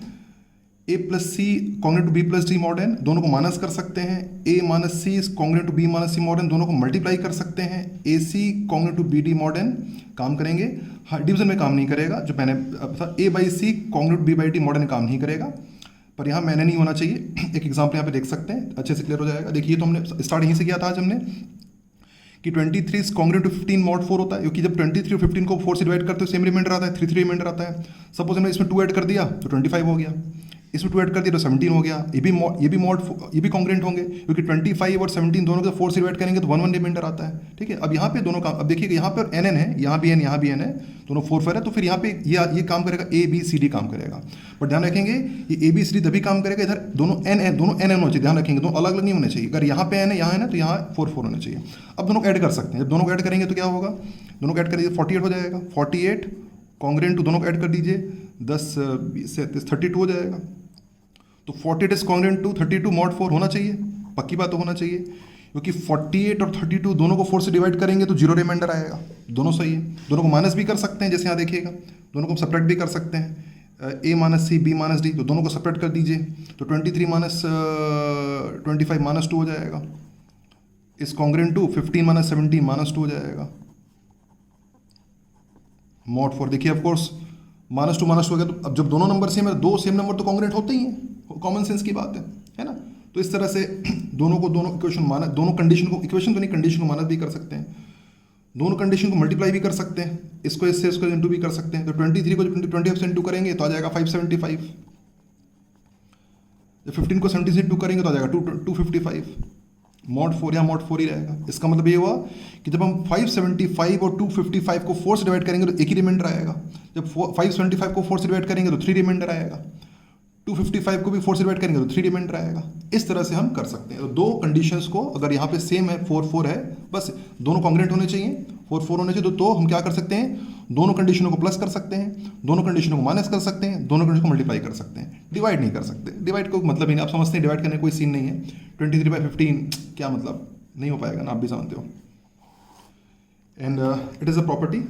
A plus C congruent to B plus D mod n, दोनों को माइनस कर सकते हैं, A minus C is congruent to B minus C mod n, दोनों को मल्टीप्लाई कर सकते हैं, A C congruent to B D mod n, काम करेंगे। हाँ, डिवीजन में काम नहीं करेगा, जो मैंने था A by c congruent b by d mod n काम नहीं करेगा, पर यहाँ मैंने नहीं होना चाहिए। एक एग्जाम्पल यहाँ पे देख सकते हैं, अच्छे से क्लियर हो जाएगा। देखिए, तो हमने स्टार्ट यहीं से किया था आज हमने कि 23 कॉन्ग्रेंट टू 15 mod 4 होता है, क्योंकि जब 23 और 15 को 4 से डिवाइड करते हो सेम रिमाइंडर आता है, 3 रिमाइंडर आता है। सपोज हमने इसमें 2 ऐड कर दिया तो 25 हो गया, इसमें 2 ऐड कर दिया तो 17 हो गया। ये भी कॉन्ग्रेंट होंगे, क्योंकि 25 और 17 दोनों को 4 से डिवाइड करेंगे तो 1 रिमाइंडर आता है, ठीक है। अब यहाँ पे दोनों का, अब देखिए यहाँ पर एन एन है, यहाँ भी एन, यहाँ भी एन है, दोनों 4 4 है, तो फिर यहाँ पे ये काम करेगा, ए बी सी डी काम करेगा। बट ध्यान रखेंगे, ये ए बी सी डी तभी काम करेगा, इधर दोनों एन एन होना चाहिए, ध्यान रखेंगे, दोनों अलग अलग नहीं होने चाहिए। अगर यहाँ पे एन है, यहाँ है ना, तो यहाँ 4 4 होने चाहिए। अब दोनों को ऐड कर सकते हैं, जब दोनों को ऐड करेंगे तो क्या होगा, दोनों को ऐड कर दीजिए 48 हो जाएगा, 48 कॉन्ग्रेंट टू, दोनों को ऐड कर दीजिए 10 से 32 हो जाएगा। तो 48 इज कॉन्ग्रेंट टू 32 mod 4 होना चाहिए, पक्की बात तो होना चाहिए, क्योंकि 48 और 32 दोनों को 4 से डिवाइड करेंगे तो 0 रिमाइंडर आएगा, दोनों सही है। दोनों को माइनस भी कर सकते हैं, जैसे यहाँ देखिएगा, दोनों को सेपरेट भी कर सकते हैं, A minus C B minus D, तो दोनों को सेपरेट कर दीजिए, तो 23 माइनस 25 माइनस 2 हो जाएगा, इस कॉन्ग्रेंट टू 15 माइनस 17 माइनस 2 हो जाएगा mod 4। देखिए ऑफकोर्स माइनस टू हो गया, तो अब जब दोनों नंबर सेम है, दो सेम नंबर तो कॉन्ग्रेंट होते ही हैं, कॉमन सेंस की बात है ना। तो इस तरह से दोनों इक्वेशन माना, दोनों कंडीशन को, इक्वेशन तो नहीं, कंडीशन को माइनस भी कर सकते हैं, दोनों कंडीशन को मल्टीप्लाई भी कर सकते हैं, इसको इससे इसको इंटू भी कर सकते हैं। तो 23 को 25 से इंटू करेंगे तो आ जाएगा 575, जब 15 को 70 से इंटू करेंगे तो आ जाएगा 255। मॉड 4 यहाँ मॉड 4 ही रहेगा। इसका मतलब ये हुआ कि जब हम 575 और 255 को 4 से डिवाइड करेंगे तो एक ही रिमाइंडर आएगा, जब 575 को 4 से डिवाइड करेंगे तो 3 रिमाइंडर आएगा, 255 को भी 4 से डिवाइड करेंगे तो 3 रिमाइंडर आएगा। इस तरह से हम कर सकते हैं। तो दो कंडीशंस को अगर यहाँ पे सेम है 4 4 है, बस दोनों कॉन्ग्रुएंट होने चाहिए, 4 4 होने चाहिए, तो हम क्या कर सकते हैं, दोनों कंडीशनों को प्लस कर सकते हैं, दोनों कंडीशनों को माइनस कर सकते हैं, दोनों कंडीशन को मल्टीप्लाई कर सकते हैं, डिवाइड नहीं कर सकते। डिवाइड को मतलब ही नहीं, आप समझते हैं डिवाइड करने कोई सीन नहीं है। 23/15 क्या मतलब, नहीं हो पाएगा ना, आप भी जानते हो। And it is a property,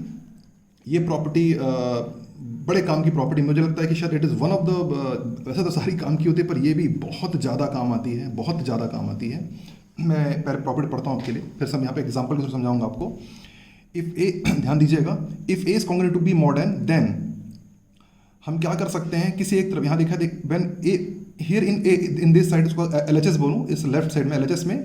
ये प्रॉपर्टी बड़े काम की प्रॉपर्टी, मुझे लगता है कि शायद it is one of the, वैसे तो सारी काम की होती है पर ये भी बहुत ज़्यादा काम आती है, बहुत ज़्यादा काम आती है। मैं पहले प्रॉपर्टी पढ़ता हूँ आपके लिए, फिर सब यहाँ पे एग्जांपल के थ्रू समझाऊंगा आपको। इफ़ ए, ध्यान दीजिएगा, if a is congruent to B mod n, then हम क्या कर सकते हैं, किसी एक तरफ, यहाँ देखा देख, when A here in this side, इसको LHS बोलूँ, इस लेफ्ट साइड में LHS में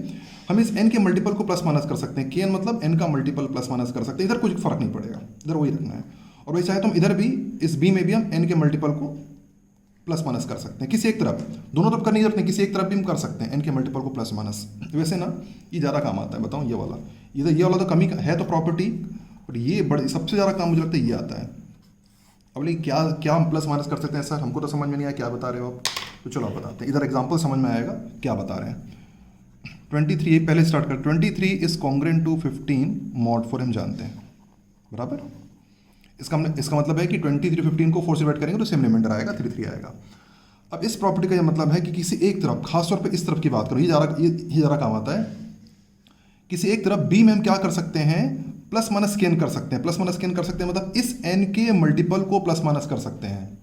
हम इस n के मल्टीपल को प्लस माइनस कर सकते हैं। के n मतलब n का मल्टीपल प्लस माइनस कर सकते हैं, इधर कुछ फर्क नहीं पड़ेगा, इधर वही रखना है। और वही चाहे तो हम इधर भी, इस b में भी हम n के मल्टीपल को प्लस माइनस कर सकते हैं, किसी एक तरफ, दोनों तरफ करने की जरूरत नहीं, किसी एक तरफ भी हम कर सकते हैं n के मल्टीपल को प्लस माइनस। वैसे ना ये ज़्यादा काम आता है, बताऊँ, ये वाला, ये वाला तो कमी है तो प्रॉपर्टी, बट ये बड़ी सबसे ज़्यादा काम मुझे लगता है ये आता है। अब लेकिन क्या क्या हम प्लस माइनस कर सकते हैं सर, हमको तो समझ में नहीं आया क्या बता रहे हो आप, तो चलो आप बताते हैं, इधर एग्जांपल समझ में आएगा क्या बता रहे हैं। 23 पहले स्टार्ट कर, 23 इज कॉन्ग्रुएंट टू 15 मॉड 4 हम जानते हैं, बराबर। इसका मतलब है कि 23 15 को 4 से डिवाइड करेंगे तो सेम रिमाइंडर आएगा, 33 आएगा। अब इस प्रॉपर्टी का ये मतलब है कि किसी एक तरफ, खासतौर पे इस तरफ की बात करो, ये ज़रा काम आता है, किसी एक तरफ b में हम क्या कर सकते हैं, प्लस माइनस स्कैन कर सकते हैं। प्लस माइनस स्कैन कर सकते हैं मतलब इस n के मल्टीपल को प्लस माइनस कर सकते हैं।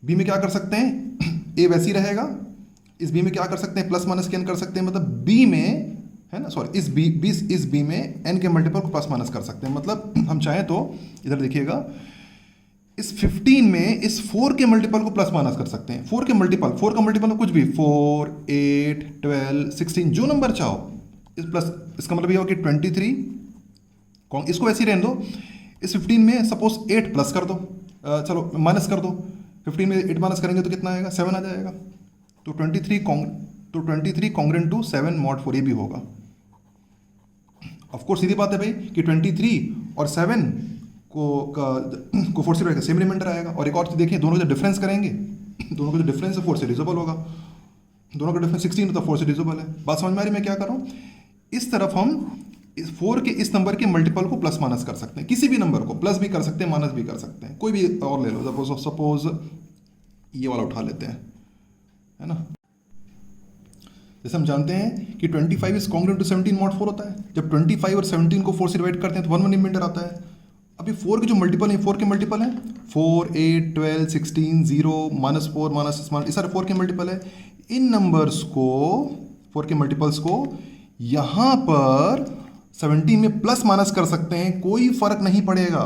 b में क्या कर सकते हैं, a वैसी रहेगा, इस b में क्या कर सकते हैं, प्लस माइनस स्कैन कर सकते हैं, मतलब b में, है ना, सॉरी, इस b में n के मल्टीपल को प्लस माइनस कर सकते हैं। मतलब हम चाहें तो इधर देखिएगा, इस 15 में इस 4 के मल्टीपल को प्लस माइनस कर सकते हैं। 4 का मल्टीपल कुछ भी, 4 8 12 16 जो नंबर चाहो, इस प्लस, इसका मतलब ये हो कि 23, इसको वैसे ही रहने दो, इस 15 में सपोज 8 प्लस कर दो, चलो माइनस कर दो, 15 में 8 माइनस करेंगे तो कितना आएगा, 7 आ जाएगा। तो 23 कॉन्ग्रुएंट टू 7 मॉड 4 ये भी होगा। ऑफ कोर्स सीधी बात है भाई कि 23 और 7 को 4 से डिवाइड सेम रिमाइंडर आएगा। और एक और चीज़ देखिए, दोनों का डिफरेंस करेंगे, दोनों का जो डिफरेंस है 4 से डिविजिबल होगा, दोनों का डिफरेंस 16 तो 4 से डिविजिबल है। बात समझ में आ रही, मैं क्या कर रहा हूँ, इस तरफ हम इस 4 के इस नंबर के मल्टीपल को प्लस माइनस कर सकते हैं, किसी भी नंबर को प्लस भी कर सकते हैं, माइनस भी कर सकते हैं, कोई भी और ले लो। सपोज ये वाला उठा लेते हैं, है ना। जैसे हम जानते हैं कि 25 इज कॉन्ग्रुएंट टू 17 मॉड 4 होता है। जब 25 और 17 को 4 से डिवाइड करते हैं तो 1 रिमाइंडर आता है। अभी 4 के जो मल्टीपल है, 4 के मल्टीपल है 4 8 12 16 0 -4 -, इस सारे 4 के मल्टीपल है। इन नंबर्स को, 4 के मल्टीपल्स को यहाँ पर 17 में प्लस माइनस कर सकते हैं, कोई फर्क नहीं पड़ेगा,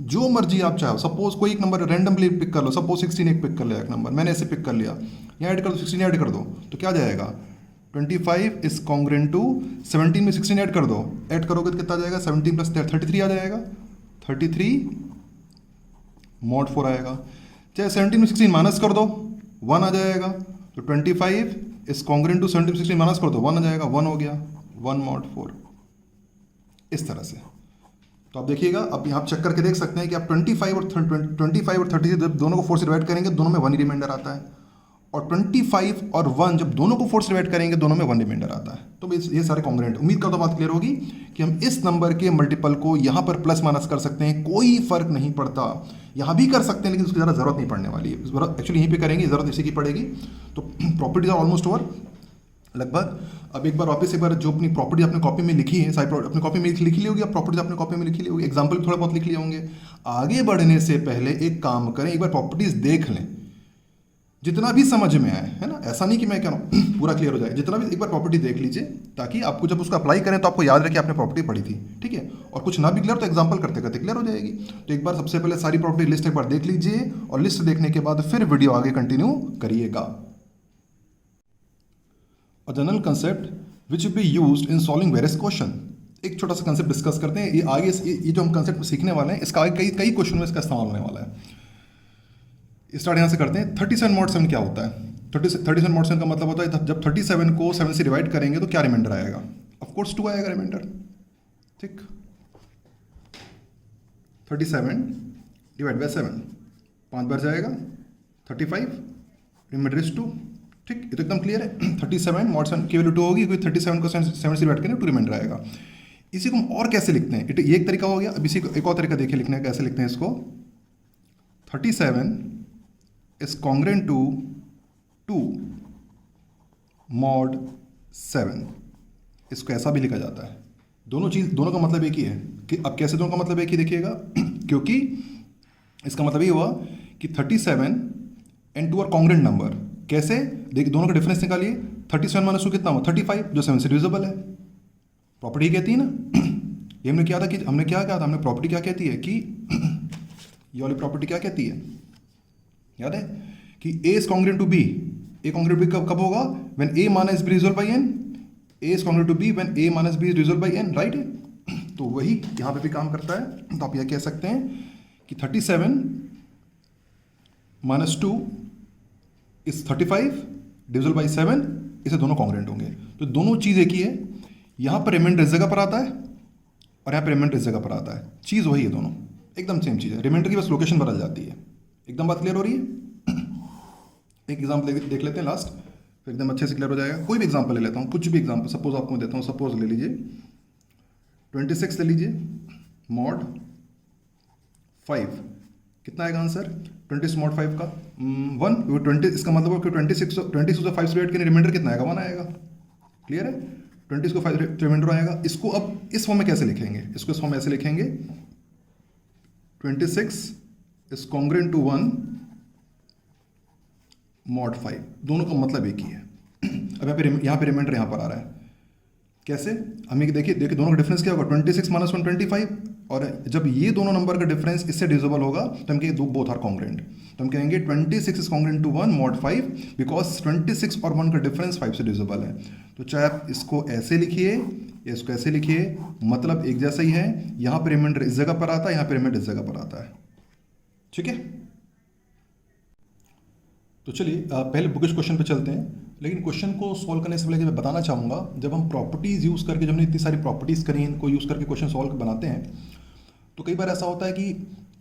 जो मर्जी आप चाहो। सपोज कोई एक नंबर रैंडमली पिक कर लो, सपोज 16 एक पिक कर लिया, एक नंबर मैंने ऐसे पिक कर लिया, यहाँ ऐड कर दो, 16 ऐड कर दो, तो क्या जाएगा, 25 इज कॉन्ग्रुएंट टू 17 में 16 ऐड कर दो, ऐड करोगे तो कितना जाएगा, 17 प्लस 33 आ जाएगा, 33 मॉड 4 आएगा। चाहे 17 में 16 माइनस कर दो, 1 आ जाएगा, तो 25 इज कॉन्ग्रुएंट टू 17 में 16 माइनस कर दो, 1 आ जाएगा, 1 हो गया, 1 मॉड 4। इस तरह से तो आप देखिएगा, अब यहाँ चेक करके देख सकते हैं कि आप 25 और 33 जब दोनों को 4 से डिवाइड करेंगे दोनों में 1 रिमाइंडर आता है, और 25 और 1 जब दोनों को 4 से डिवाइड करेंगे दोनों में 1 रिमाइंडर आता है। तो ये सारे कॉन्ग्रुएंट, उम्मीद करता हूँ बात क्लियर होगी कि हम इस नंबर के मल्टीपल को यहाँ पर प्लस माइनस कर सकते हैं, कोई फर्क नहीं पड़ता। यहाँ भी कर सकते हैं लेकिन उसकी ज़्यादा ज़रूरत नहीं पड़ने वाली है, एक्चुअली यहीं पे करेंगे, ज़रूरत इसी की पड़ेगी। तो प्रॉपर्टीज आर ऑलमोस्ट ओवर लगभग। अब एक बार वापस, एक बार जो अपनी प्रॉपर्टी आपने कॉपी में लिखी है, सारी अपनी कॉपी में लिखी ली होगी, आप प्रॉपर्टीज अपने कॉपी में लिखी ली होगी, एग्जाम्पल भी थोड़ा बहुत लिख लिए होंगे। आगे बढ़ने से पहले एक काम करें, एक बार प्रॉपर्टीज देख लें, जितना भी समझ में आए, है ना, ऐसा नहीं कि मैं कह रहा हूँ पूरा क्लियर हो जाए, जितना भी एक बार प्रॉपर्टी देख लीजिए, ताकि आपको जब उसको अप्लाई करें तो आपको याद रहे कि आपने प्रॉपर्टी पढ़ी थी, ठीक है। और कुछ ना भी क्लियर तो एग्जांपल करते करते क्लियर हो जाएगी। तो एक बार सबसे पहले सारी प्रॉपर्टी लिस्ट एक बार देख लीजिए, और लिस्ट देखने के बाद फिर वीडियो आगे कंटिन्यू करिएगा। A general concept which will be used in solving various question. एक छोटा सा कंसेप्ट डिस्कस करते हैं, ये आगे ये जो हम कंसेप्ट सीखने वाले हैं, इसका आगे कई क्वेश्चन में इसका इस्तेमाल होने वाला है। स्टार्ट यहाँ से करते हैं। 37 mod 7 क्या होता है? 37 मॉड का मतलब होता है जब 37 को 7 से डिवाइड करेंगे तो क्या रिमाइंडर आएगा? ऑफ कोर्स 2 आएगा रिमाइंडर। ठीक, 37 डिवाइड बाय 7, 5 बार जाएगा 35, रिमाइंडर इज 2। ठीक, ये तो एकदम क्लियर है। 37 मॉड 7 की वैल्यू 2 होगी क्योंकि 37 को 7 से डिवाइड करेंगे 2 रिमाइंडर आएगा। इसी को हम और कैसे लिखते हैं? ये एक तरीका हो गया। अब इसी को एक और तरीका देखिए लिखने का, कैसे लिखते हैं इसको। 37 इज कॉन्ग्रेंट टू 2 मॉड 7। इसको ऐसा भी लिखा जाता है। दोनों का मतलब एक ही है कि अब कैसे दोनों का मतलब एक ही देखिएगा क्योंकि इसका मतलब ये हुआ कि 37 एंड 2 आर कॉन्ग्रेंट नंबर। कैसे? देखिए दोनों का डिफरेंस निकालिए। 37 माइनस 2 कितना हुआ? 35, जो 7 से डिविजिबल है। प्रॉपर्टी कहती है ना, ये हमने क्या था कि हमने क्या कहा था, हमने प्रॉपर्टी क्या कहती है कि ये वाली प्रॉपर्टी क्या कहती है, याद है कि A is congruent to B. A congruent B कब होगा? When A minus B resolve by N. A is congruent to B when A minus B is resolve by N, right. तो वही यहाँ पे भी काम करता है। तो आप यह कह सकते हैं कि 37 माइनस 2 इज 35 डिविजल बाई 7, इसे दोनों कॉन्ग्रेंट होंगे। तो दोनों चीज़ एक ही है। यहाँ पर रिमाइंडर इस जगह पर आता है और यहाँ पर रिमाइंडर इस जगह पर आता है। चीज़ वही है, दोनों एकदम सेम चीज़ है। रिमाइंडर की बस लोकेशन बदल जाती है। एकदम बात क्लियर हो रही है? एक एग्जाम्पल देख लेते हैं लास्ट, फिर एकदम अच्छे से क्लियर हो जाएगा। कोई भी एग्जाम्पल ले लेता हूँ, कुछ भी एग्जाम्पल सपोज आपको देता हूँ। सपोज ले लीजिए 26 ले लीजिए मॉड 5, कितना आएगा आंसर? 20 मॉड 5 का 1, 20। इसका मतलब कि 26 को 5 से डिवाइड करने रिमाइंडर कितना आएगा? 1 आएगा। क्लियर है? 20 को 5 रिमाइंडर आएगा। इसको अब इस फॉर्म में कैसे लिखेंगे? इसको इस फॉर्म में ऐसे लिखेंगे 26 इज कॉन्ग्रेंट टू 1 मॉड 5। दोनों का मतलब एक ही है। अब यहाँ पे रिमाइंडर यहाँ पर आ रहा है। कैसे? हमें देखिए दोनों का डिफरेंस क्या होगा? 26 माइनस 1 25। और जब ये दोनों नंबर का डिफरेंस इससे डिविजिबल होगा तो हम कहेंगे बोथ आर कॉन्ग्रेंट। तो हम कहेंगे 26 is congruent to 1 mod 5 because 26 और 1 का डिफरेंस 5 से डिविजिबल है। तो चाहे आप इसको ऐसे लिखिए या इसको ऐसे लिखिए, मतलब एक जैसा ही है। यहाँ पर रिमाइंडर इस जगह पर आता है, यहाँ पर रिमाइंडर इस जगह पर आता है। ठीक है, तो चलिए पहले बुकिश क्वेश्चन पे चलते हैं। लेकिन क्वेश्चन को सॉल्व करने से पहले मैं बताना चाहूँगा, जब हम प्रॉपर्टीज़ यूज़ करके, जब हमने इतनी सारी प्रॉपर्टीज़ करी इनको यूज़ करके क्वेश्चन सॉल्व बनाते हैं, तो कई बार ऐसा होता है कि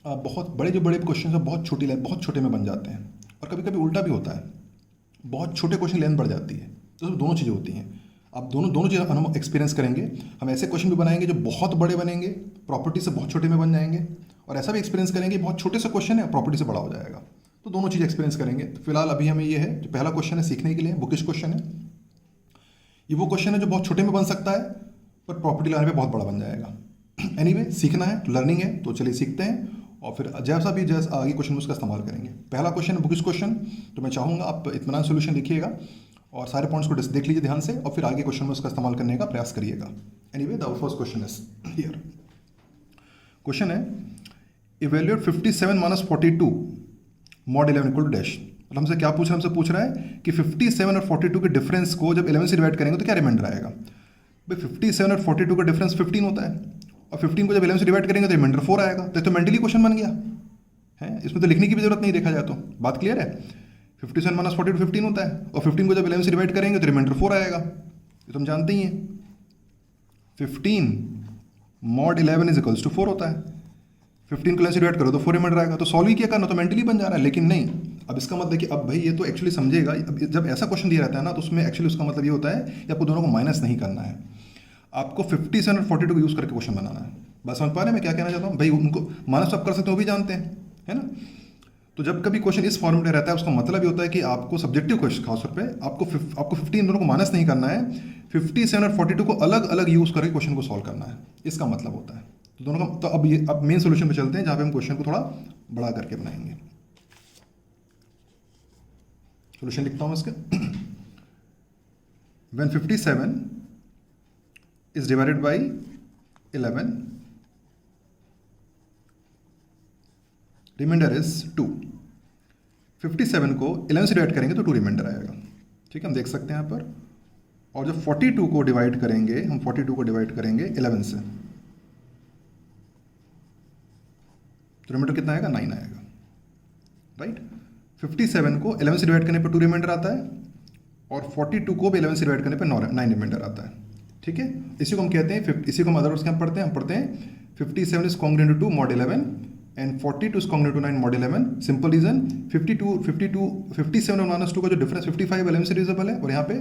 बहुत बड़े क्वेश्चन है बहुत छोटे में बन जाते हैं। और कभी कभी उल्टा भी होता है, बहुत छोटे क्वेश्चन लेंथ बढ़ जाती है। तो दोनों चीज़ें होती हैं। आप दोनों चीज़ें हम एक्सपीरियंस करेंगे। हम ऐसे क्वेश्चन भी बनाएंगे जो बहुत बड़े बनेंगे, प्रॉपर्टी से बहुत छोटे में बन जाएंगे, और ऐसा भी एक्सपीरियंस करेंगे बहुत छोटे से क्वेश्चन है प्रॉपर्टी से बड़ा हो जाएगा। तो दोनों चीज़ एक्सपीरियंस करेंगे। तो फिलहाल अभी हमें ये है, जो पहला क्वेश्चन है सीखने के लिए, बुकिश क्वेश्चन है। ये वो क्वेश्चन है जो बहुत छोटे में बन सकता है पर प्रॉपर्टी लाने पे बहुत बड़ा बन जाएगा। एनीवे, सीखना है तो लर्निंग है, तो चलिए सीखते हैं और फिर जैसा आगे क्वेश्चन में उसका इस्तेमाल करेंगे। पहला क्वेश्चन है बुकिश क्वेश्चन। तो मैं चाहूँगा आप इत्मीनान सोल्यूशन लिखिएगा और सारे पॉइंट्स को देख लीजिए ध्यान से, और फिर आगे क्वेश्चन में उसका इस्तेमाल करने का प्रयास करिएगा। Anyway, the first question is here. Question है evaluate 57 minus 42 mod 11 equal to dash. मतलब हमसे क्या पूछ रहा है? हमसे पूछ रहा है कि 57 और 42 के डिफरेंस को जब 11 से डिवाइड करेंगे तो क्या रिमाइंडर आएगा? भाई 57 और 42 का डिफरेंस 15 होता है, और 15 को जब 11 से डिवाइड करेंगे तो रिमाइंडर 4 आएगा। तो मेंटली क्वेश्चन बन गया है, इसमें तो लिखने की भी जरूरत नहीं, देखा जाए तो। बात क्लियर है? 57 माइनस 42 15 होता है, और 15 को जब 11 से डिवाइड करेंगे तो रिमाइंडर 4 आएगा। ये तो हम जानते ही हैं। 15 मॉड 11 इज इक्वल्स टू 4 होता है। 15 को 11 से डिवाइड करो तो 4 रिमाइंडर आएगा। तो सॉल्व ही क्या करना, तो मेंटली बन जा रहा है। लेकिन नहीं, अब इसका मतलब देखिए, अब भाई ये तो एक्चुअली समझेगा, अब जब ऐसा क्वेश्चन दिया रहता है ना, तो उसमें एक्चुअली उसका मतलब ये होता है कि आपको दोनों को माइनस नहीं करना है, आपको 57 और 42 को यूज़ करके क्वेश्चन बनाना है। बस समझ पा रहे हैं मैं क्या कहना चाहता हूँ? भाई उनको माइनस आप कर सकते हो, वो भी जानते हैं, है ना। तो जब कभी क्वेश्चन इस फॉर्म में रहता है, उसका मतलब ये होता है कि आपको सब्जेक्टिव क्वेश्चन खासतौर पे आपको 15 दोनों को माइनस नहीं करना है, 57 और 42 को अलग अलग यूज़ करके क्वेश्चन को सॉल्व करना है, इसका मतलब होता है। तो दोनों का, तो अब मेन सोल्यूशन पे चलते हैं, जहाँ पे हम क्वेश्चन को थोड़ा बड़ा करके बनाएंगे। सोल्यूशन लिखता हूँ इसके। When 57 is divided by 11, remainder is 2। 57 को 11 से डिवाइड करेंगे तो 2 रिमाइंडर आएगा। ठीक है, हम देख सकते हैं यहाँ पर। और जब 42 को डिवाइड करेंगे, हम 42 को डिवाइड करेंगे 11 से, तो रिमाइंडर कितना आएगा? 9 आएगा, राइट। 57 को 11 से डिवाइड करने पर 2 रिमाइंडर आता है, और 42 को भी 11 से डिवाइड करने पर 9 रिमाइंडर आता है। ठीक है, इसी को हम कहते हैं, इसी को हम अदर वर्ड्स में पढ़ते हैं, हम पढ़ते हैं 57 is congruent to mod 11 and 42 is congruent to 9 mod 11। Simple reason, 57 और माइनस 2 का जो डिफरेंस 55 11 से डिविजिबल है, और यहाँ पे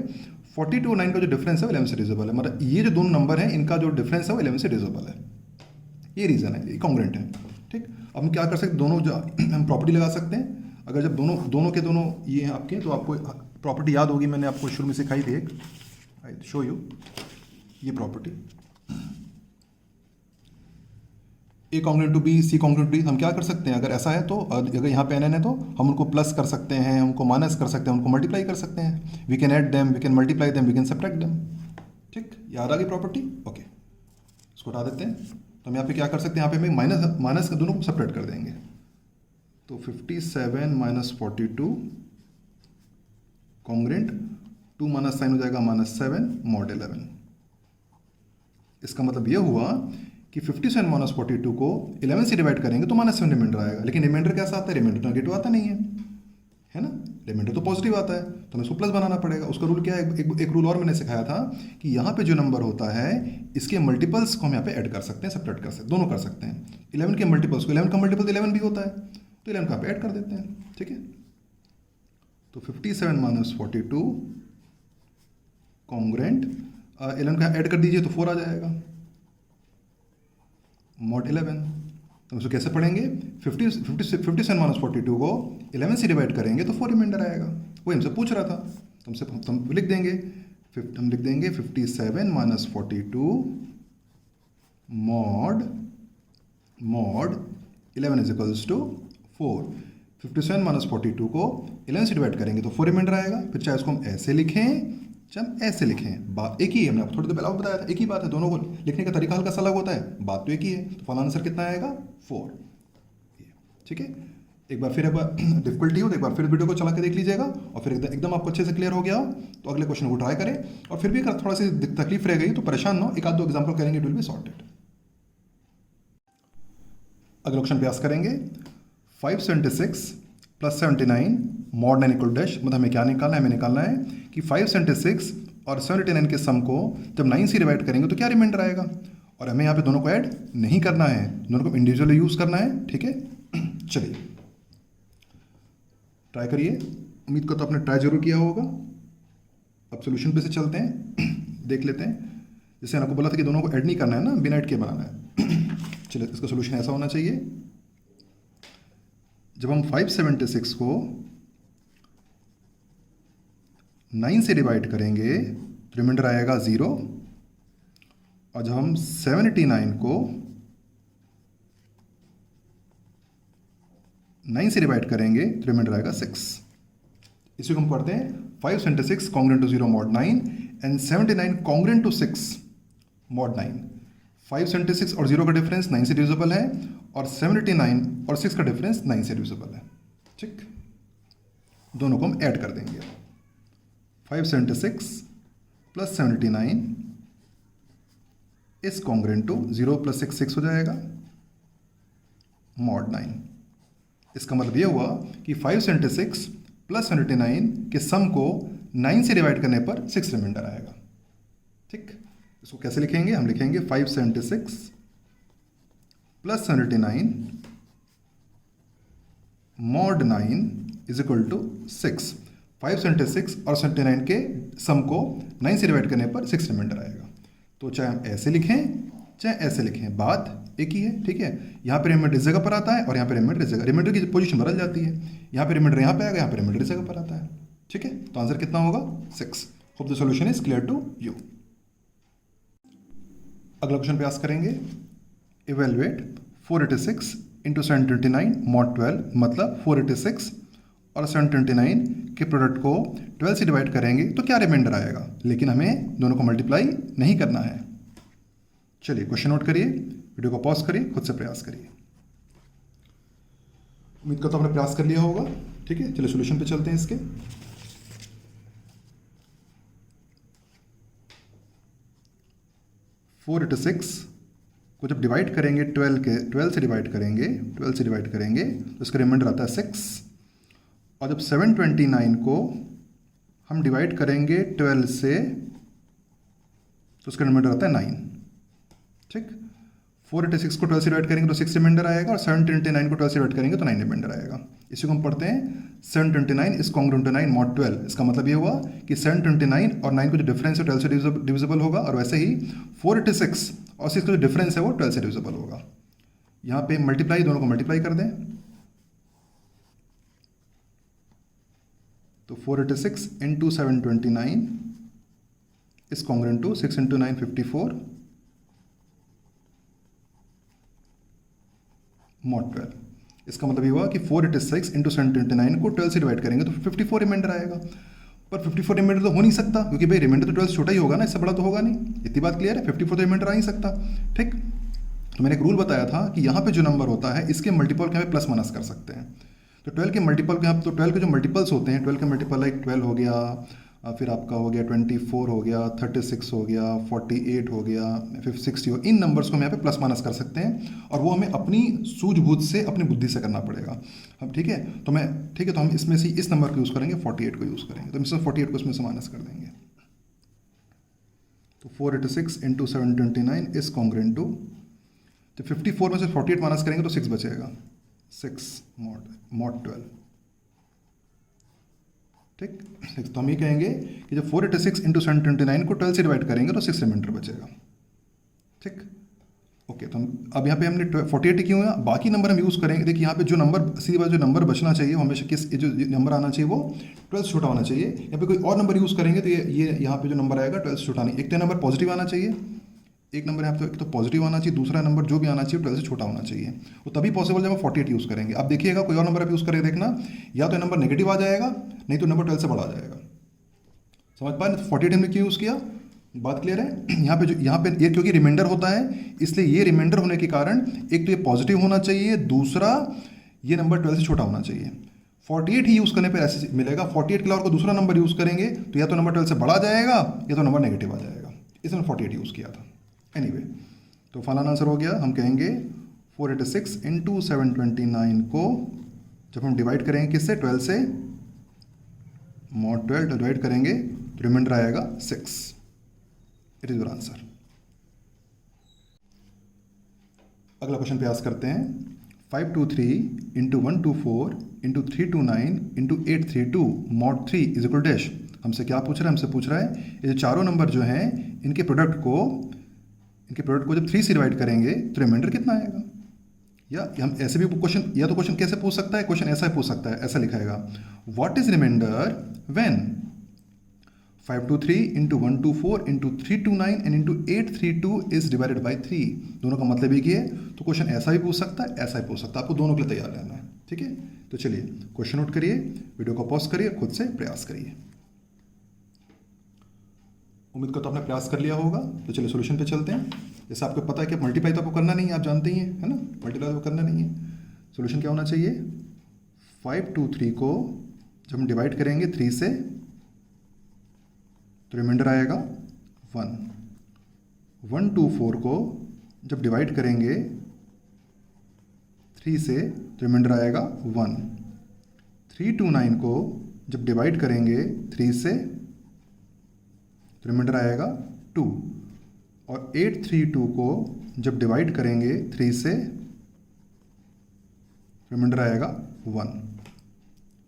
42 और 9 का जो डिफरेंस है 11 से डिविजिबल है। मतलब ये जो दोनों नंबर हैं इनका जो डिफरेंस है वो 11 से डिविजिबल है। ये रीज़न है, ये कॉन्ग्रुएंट है। ठीक, अब हम क्या कर सकते हैं, दोनों जो हम प्रॉपर्टी लगा सकते हैं। अगर जब दोनों के दोनों ये हैं आपके, तो आपको प्रॉपर्टी याद होगी, मैंने आपको शुरू में सिखाई थी एक, आई शो यू, ये property a congruent to b, c congruent to d. हम क्या कर सकते हैं, अगर ऐसा है तो, अगर यहाँ पे एन है तो हम उनको प्लस कर सकते हैं, हम उनको माइनस कर सकते हैं, उनको मल्टीप्लाई कर सकते हैं। We can add them, we can multiply them, we can subtract them. ठीक, याद आ गई प्रॉपर्टी। ओके, इसको हटा देते हैं। तो हम यहाँ पे क्या कर सकते हैं, यहाँ पे हम माइनस दोनों को सेपरेट कर देंगे। तो 57 माइनस 42 कॉन्ग्रुएंट, 2 माइनस साइन हो जाएगा -7 mod 11। इसका मतलब ये हुआ कि 57 माइनस 42 को 11 से डिवाइड करेंगे तो -7 रिमाइंडर आएगा। लेकिन रिमाइंडर कैसा आता है, रिमाइंडर तो नेगेटिव आता नहीं है ना, रिमाइंडर तो पॉजिटिव आता है, तो हमें इसको प्लस बनाना पड़ेगा। उसका रूल क्या है, एक रूल और मैंने सिखाया था कि यहाँ पे जो नंबर होता है इसके मल्टीपल्स को हम यहाँ पे ऐड कर सकते हैं, सेपरेट कर सकते हैं, दोनों कर सकते हैं। 11 के मल्टीपल्स को, 11 का मल्टीपल तो 11 भी होता है, तो 11 का यहाँ पे ऐड कर देते हैं। ठीक है, तो 57 माइनस 42 कॉन्ग्रुएंट, 11 का ऐड कर दीजिए तो 4 आ जाएगा mod 11। तो उसको कैसे पढ़ेंगे, 57 माइनस 42 को 11 से डिवाइड करेंगे तो 4 रिमाइंडर आएगा। वो हमसे पूछ रहा था, तो हमसे हम लिख देंगे, हम लिख देंगे 57 minus 42 mod 11 is equals to 4। 57 minus 42 को 11 से डिवाइड करेंगे तो 4 रिमाइंडर आएगा। फिर चाहे इसको हम ऐसे लिखें चाहे हम ऐसे लिखें, बात एक ही है। हमने आपको थोड़ी देर पहले बताया था, एक ही बात है, दोनों को लिखने का तरीका हल्का सा अलग होता है, बात तो एक ही है। तो फाइनल आंसर कितना आएगा, 4। ठीक है, एक बार फिर डिफिकल्टी हो तो एक बार फिर वीडियो को चला के देख लीजिएगा, और फिर एकदम आपको अच्छे से क्लियर हो गया हो तो अगले क्वेश्चन को ट्राई करें। और फिर भी अगर थोड़ा सी तकलीफ रह गई तो परेशान ना हो, एक आध दो एग्जाम्पल करेंगे, इट विल बी सॉर्टेड। अगले क्वेश्चन प्रयास करेंगे, 576 प्लस 79 mod 9 इक्वल डैश। मतलब हमें क्या निकालना है, हमें निकालना है कि 576 और 79 के सम को जब 9 से डिवाइड करेंगे तो क्या रिमाइंडर आएगा। और हमें यहाँ पे दोनों को ऐड नहीं करना है, दोनों को इंडिविजुअली यूज़ करना है। ठीक है, चलिए ट्राई करिए, उम्मीद को तो आपने ट्राई जरूर किया होगा। अब सोल्यूशन पे से चलते हैं, देख लेते हैं। जैसे आपको बोला था कि दोनों को ऐड नहीं करना है ना, बिना ऐड के बनाना है। चलिए, इसका सोल्यूशन ऐसा होना चाहिए, जब हम 576 को 9 से डिवाइड करेंगे तो रिमाइंडर आएगा 0, और जब हम 79 को 9 से डिवाइड करेंगे तो रिमाइंडर आएगा 6। इसी को हम पढ़ते हैं 576 कॉन्ग्रुएंट टू 0 mod 9 एंड 79 कॉन्ग्रुएंट टू 6 mod 9। 576 और 0 का डिफरेंस 9 से डिविजिबल है, और 79 और 6 का डिफरेंस 9 से डिविजिबल है। ठीक, दोनों को हम ऐड कर देंगे। 576 plus 79 is congruent to 0 plus 6 हो जाएगा mod 9। इसका मतलब ये हुआ कि 576 प्लस 79 के सम को 9 से डिवाइड करने पर 6 रिमाइंडर आएगा। ठीक, इसको कैसे लिखेंगे, हम लिखेंगे 576 plus 79 mod 9 is equal to 6। 576 और 79 के सम को 9 से डिवाइड करने पर 6 रिमाइंडर आएगा। तो चाहे हम ऐसे लिखें चाहे ऐसे लिखें, बात एक ही है। ठीक है, यहाँ पे रिमाइंडर इस जगह पर आता है और यहाँ पे रिमाइंडर इस जगह, रिमाइंडर की पोजीशन बदल जाती है। यहाँ पे रिमाइंडर यहाँ पे आएगा, यहाँ पे रिमाइंडर इस जगह पर आता है। ठीक है, तो आंसर कितना होगा, 6। Hope the solution is clear to you. अगला क्वेश्चन प्रयास करेंगे, इवेलुएट 486 इंटू 729 mod 12। मतलब 486 और 729 के प्रोडक्ट को 12 से डिवाइड करेंगे तो क्या रिमाइंडर आएगा, लेकिन हमें दोनों को मल्टीप्लाई नहीं करना है। चलिए क्वेश्चन नोट करिए, वीडियो को पॉज करिए, खुद से प्रयास करिए। उम्मीद करता हूं आपने प्रयास कर लिया होगा। ठीक है, चलिए सॉल्यूशन पे चलते हैं इसके। $486 को जब डिवाइड करेंगे 12 से डिवाइड करेंगे तो इसका रिमाइंडर आता है 6, और जब 729 को हम डिवाइड करेंगे 12 से तो उसका रिमाइंडर आता है 9, ठीक। 486 को 12 से डिवाइड करेंगे तो 6 रिमाइंडर आएगा, और 729 को 12 से डिवाइड करेंगे तो 9 रिमाइंडर आएगा। इसी को हम पढ़ते हैं 729 इज कॉन्ग्रुएंट टू 9 मॉड 12। इसका मतलब ये हुआ कि 729 और 9 का जो डिफरेंस है 12 से डिविजिबल होगा, और वैसे ही 486 और 6 का जो डिफरेंस है वो 12 से डिविजिबल होगा। यहाँ पे मल्टीप्लाई, दोनों को मल्टीप्लाई कर दें तो 486 into 729 is congruent to 6 into 9 54 mod 12। इसका मतलब ये हुआ कि 486 इंटू 729 को 12 से डिवाइड करेंगे तो 54 रिमाइंडर आएगा। पर 54 रिमाइंडर तो हो नहीं सकता, क्योंकि भाई रिमाइंडर तो 12 छोटा ही होगा ना, इससे बड़ा तो होगा नहीं। इतनी बात क्लियर है, 54 तो रिमाइंडर आ नहीं सकता, ठीक। तो मैंने एक रूल बताया था कि यहाँ पे जो नंबर होता है इसके मल्टीपल के यहाँ पे प्लस माइनस कर सकते हैं। तो 12 के मल्टीपल के यहाँ, तो 12 के जो मल्टीपल्स होते हैं, 12 के मल्टीपल लाइक 12 हो गया, फिर आपका हो गया 24 हो गया, 36 हो गया, 48 हो गया, फिर 60 हो, इन नंबर्स को हम यहाँ पे प्लस माइनस कर सकते हैं, और वो हमें अपनी सूझबूझ से, अपनी बुद्धि से करना पड़ेगा। अब ठीक है, तो हम इसमें से इस नंबर को यूज़ करेंगे, 48 को यूज़ करेंगे, तो इसमें 48 को इसमें से माइनस कर देंगे। तो 486 इंटू 729 इज कॉन्ग्रुएंट टू, तो 54 में से 48 माइनस करेंगे तो 6 बचेगा, 6 मॉड 12, ठीक। तो हम ये कहेंगे कि जब 486 इंटू 729 को 12 से डिवाइड करेंगे तो 6 रिमाइंडर बचेगा, ठीक। ओके, तो अब यहाँ पे हमने 48 क्यों है, बाकी नंबर हम यूज़ करेंगे। देखिए यहाँ पे जो नंबर, सीधी बात, जो नंबर बचना चाहिए वो हमेशा किस, जो नंबर आना चाहिए वो 12 से छोटा होना चाहिए। यहाँ पे कोई और नंबर यूज़ करेंगे तो ये यहाँ पे जो नंबर आएगा 12 से छोटा नहीं। एक तो नंबर पॉजिटिव आना चाहिए, एक नंबर यहाँ पे एक तो पॉजिटिव आना चाहिए, दूसरा नंबर जो भी आना चाहिए 12 से छोटा होना चाहिए। वो तभी पॉसिबल जब हम 48 यूज़ करेंगे। अब देखिएगा कोई और नंबर आप यूज़ करके देखना, या तो नंबर नेगेटिव आ जाएगा, नहीं तो नंबर 12 से बड़ा आ जाएगा। समझ पाए? 48 हमने क्यों यूज़ किया, बात क्लियर है। यहाँ पे ये क्योंकि रिमाइंडर होता है, इसलिए ये रिमाइंडर होने के कारण एक तो ये पॉजिटिव होना चाहिए, दूसरा ये नंबर 12 से छोटा होना चाहिए। 48 ही यूज़ करने पर ऐसे मिलेगा। 48 के अलावा कोई दूसरा नंबर यूज़ करेंगे तो या तो नंबर 12 से बड़ा आ जाएगा या तो नंबर नेगेटिव आ जाएगा, इसलिए 48 यूज़ किया था। एनीवे, तो फाइनल आंसर हो गया, हम कहेंगे 486 इंटू 729 को जब हम डिवाइड करेंगे किससे, 12 से, मॉड 12 डिवाइड करेंगे तो रिमाइंडर आएगा 6। It is your answer. अगला क्वेश्चन प्रयास करते हैं। 523 into 124 into 329 into 832 mod 3 is equal dash. हमसे क्या पूछ रहा है, हमसे पूछ रहा है ये जो चारों नंबर जो हैं इनके प्रोडक्ट को जब 3 से डिवाइड करेंगे तो रिमाइंडर कितना आएगा। या हम ऐसे भी क्वेश्चन, या तो क्वेश्चन कैसे पूछ सकता है, क्वेश्चन ऐसा ही पूछ सकता है, ऐसा लिखाएगा, what is remainder when 523 into 124 into 329 and into 832 is divided by 3। दोनों का मतलब एक ही है, तो क्वेश्चन ऐसा भी पूछ सकता है, ऐसा ही पूछ सकता है, आपको दोनों के लिए तैयार रहना है, ठीक है। तो चलिए क्वेश्चन नोट करिए, वीडियो को पॉज करिए, खुद से प्रयास करिए। उम्मीद करता हूं आपने प्रयास कर लिया होगा। तो चलिए सोल्यूशन पे चलते हैं। जैसे आपको पता है कि मल्टीप्लाई तो आपको करना नहीं है, आप जानते ही हैं, है ना, मल्टीप्लाई तो करना नहीं है। सोल्यूशन क्या होना चाहिए, 523 को जब हम डिवाइड करेंगे 3 से तो रिमाइंडर आएगा 1। 124 को जब डिवाइड करेंगे 3 से तो रिमाइंडर आएगा 1। 329 को जब डिवाइड करेंगे 3 से तो रिमाइंडर आएगा 2। और 832 को जब डिवाइड करेंगे 3 से रिमाइंडर आएगा 1।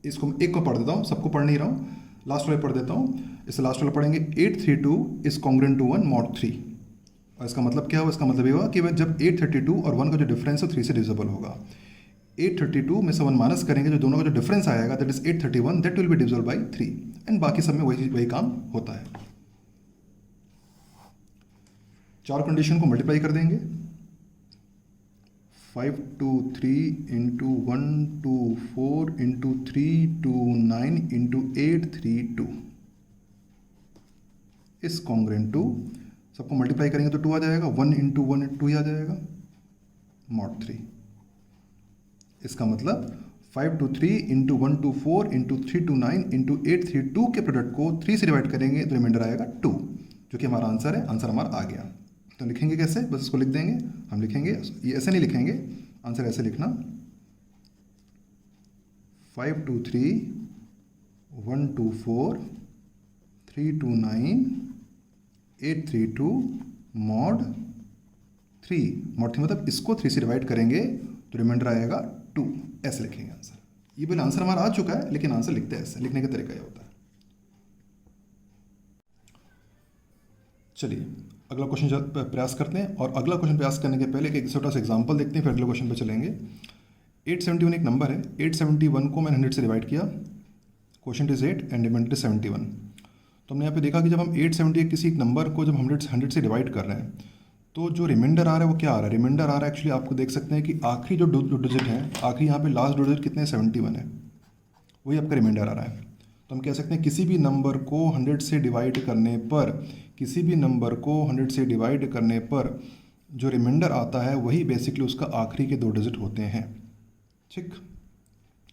इसको एक को पढ़ देता हूँ, सबको पढ़ नहीं रहा हूँ, लास्ट वाले पढ़ देता हूँ। इससे लास्ट वाला पढ़ेंगे 832 इज कॉन्ग्रुएंट टू 1 मॉड 3। और इसका मतलब क्या हुआ, इसका मतलब ये हुआ कि जब 832 और 1 का जो डिफरेंस है 3 से डिविजिबल होगा। 832 में से 1 माइनस करेंगे, जो दोनों का जो डिफरेंस आएगा that is 831, that will be divisible by 3। And बाकी सब में वही काम होता है। चार कंडीशन को मल्टीप्लाई कर देंगे। 523 इंटू 124 इंटू 329 इंटू 832 इस कॉन्ग्रुएंट टू, सबको मल्टीप्लाई करेंगे तो 2 आ जाएगा, 1 इंटू 1 2 ही आ जाएगा, मॉड 3। इसका मतलब 523 इंटू 124 इंटू 329 इंटू 832 के प्रोडक्ट को 3 से डिवाइड करेंगे तो रिमाइंडर आएगा 2, जो कि हमारा आंसर है। आंसर हमारा आ गया। तो लिखेंगे कैसे, बस इसको लिख देंगे। हम लिखेंगे, ये ऐसे नहीं लिखेंगे, आंसर ऐसे लिखना, 523 124,329,832 मॉड 3। मॉड 3 मतलब इसको 3 से डिवाइड करेंगे तो रिमाइंडर आएगा 2। ऐसे लिखेंगे आंसर। ये बिल आंसर हमारा आ चुका है, लेकिन आंसर लिखते हैं ऐसे, लिखने का तरीका ये होता है। चलिए अगला क्वेश्चन प्रयास करते हैं, और अगला क्वेश्चन प्रयास करने के पहले एक छोटा सा एग्जांपल देखते हैं, फिर अगले क्वेश्चन पे चलेंगे। 871 एक नंबर है, 871 को मैंने 100 से डिवाइड किया, क्वेश्चन इज 8 एंड रिमाइंडर 71। तो हमने यहाँ पे देखा कि जब हम 871 किसी एक नंबर को जब 100 से डिवाइड कर रहे हैं, तो जो रिमाइंडर आ रहा है वो क्या आ रहा है? रिमाइंडर आ रहा है एक्चुअली आपको देख सकते हैं कि आखिरी जो डिजिट है, आखिरी यहाँ पे लास्ट डिजिट कितने 71 है, वही आपका रिमाइंडर आ रहा है। तो हम कह सकते हैं किसी भी नंबर को 100 से डिवाइड करने पर, किसी भी नंबर को 100 से डिवाइड करने पर जो रिमाइंडर आता है वही बेसिकली उसका आखिरी के 2 डिजिट होते हैं। ठीक,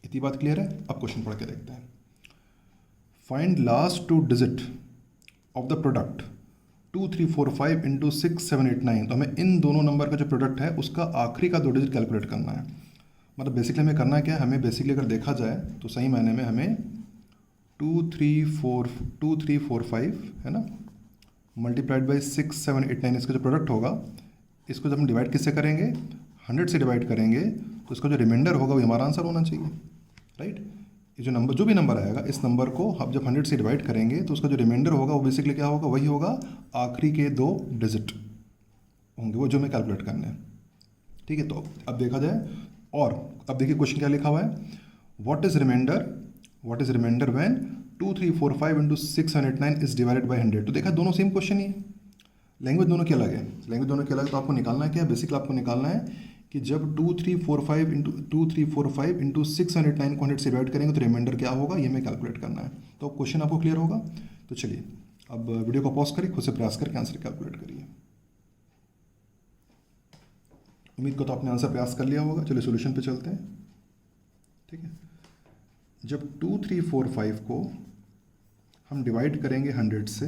इतनी बात क्लियर है? अब क्वेश्चन पढ़ के देखते हैं। Find last 2 digit of the product 2345 into 6789। तो हमें इन दोनों नंबर का जो प्रोडक्ट है उसका आखिरी का 2 डिजिट कैलकुलेट करना है। मतलब बेसिकली हमें करना क्या है, हमें बेसिकली अगर देखा जाए तो सही मायने में हमें 2345 है ना, मल्टीप्लाइड बाई 6789 इसका जो प्रोडक्ट होगा, इसको जब हम डिवाइड किससे करेंगे, 100 से डिवाइड करेंगे, तो इसका जो रिमाइंडर होगा वो हमारा आंसर होना चाहिए, राइट। ये जो नंबर, जो भी नंबर आएगा, इस नंबर को हम जब 100 से डिवाइड करेंगे तो उसका जो रिमाइंडर होगा वो बेसिकली क्या होगा, वही होगा आखिरी के 2 डिजिट होंगे, वो जो हमें कैलकुलेट करने हैं। ठीक है, तो अब देखा जाए, और अब देखिए क्वेश्चन क्या लिखा हुआ है, what is remainder when 2345 into 689 is divided by 100। तो देखा दोनों सेम क्वेश्चन ही है, लैंग्वेज दोनों की अलग है, तो आपको निकालना है क्या, बेसिकली आपको निकालना है कि जब 2345 इंटू 609 को 100 से डिवाइड करेंगे तो रिमाइंडर क्या होगा, ये हमें कैलकुलेट करना है। तो क्वेश्चन आपको क्लियर होगा। तो चलिए अब वीडियो को पॉज करिए, खुद से प्रयास करके आंसर कैलकुलेट करिए। उम्मीद को तो आपने आंसर प्रयास कर लिया होगा। चलिए सोल्यूशन पे चलते हैं। ठीक है, जब 2345 को हम डिवाइड करेंगे 100 से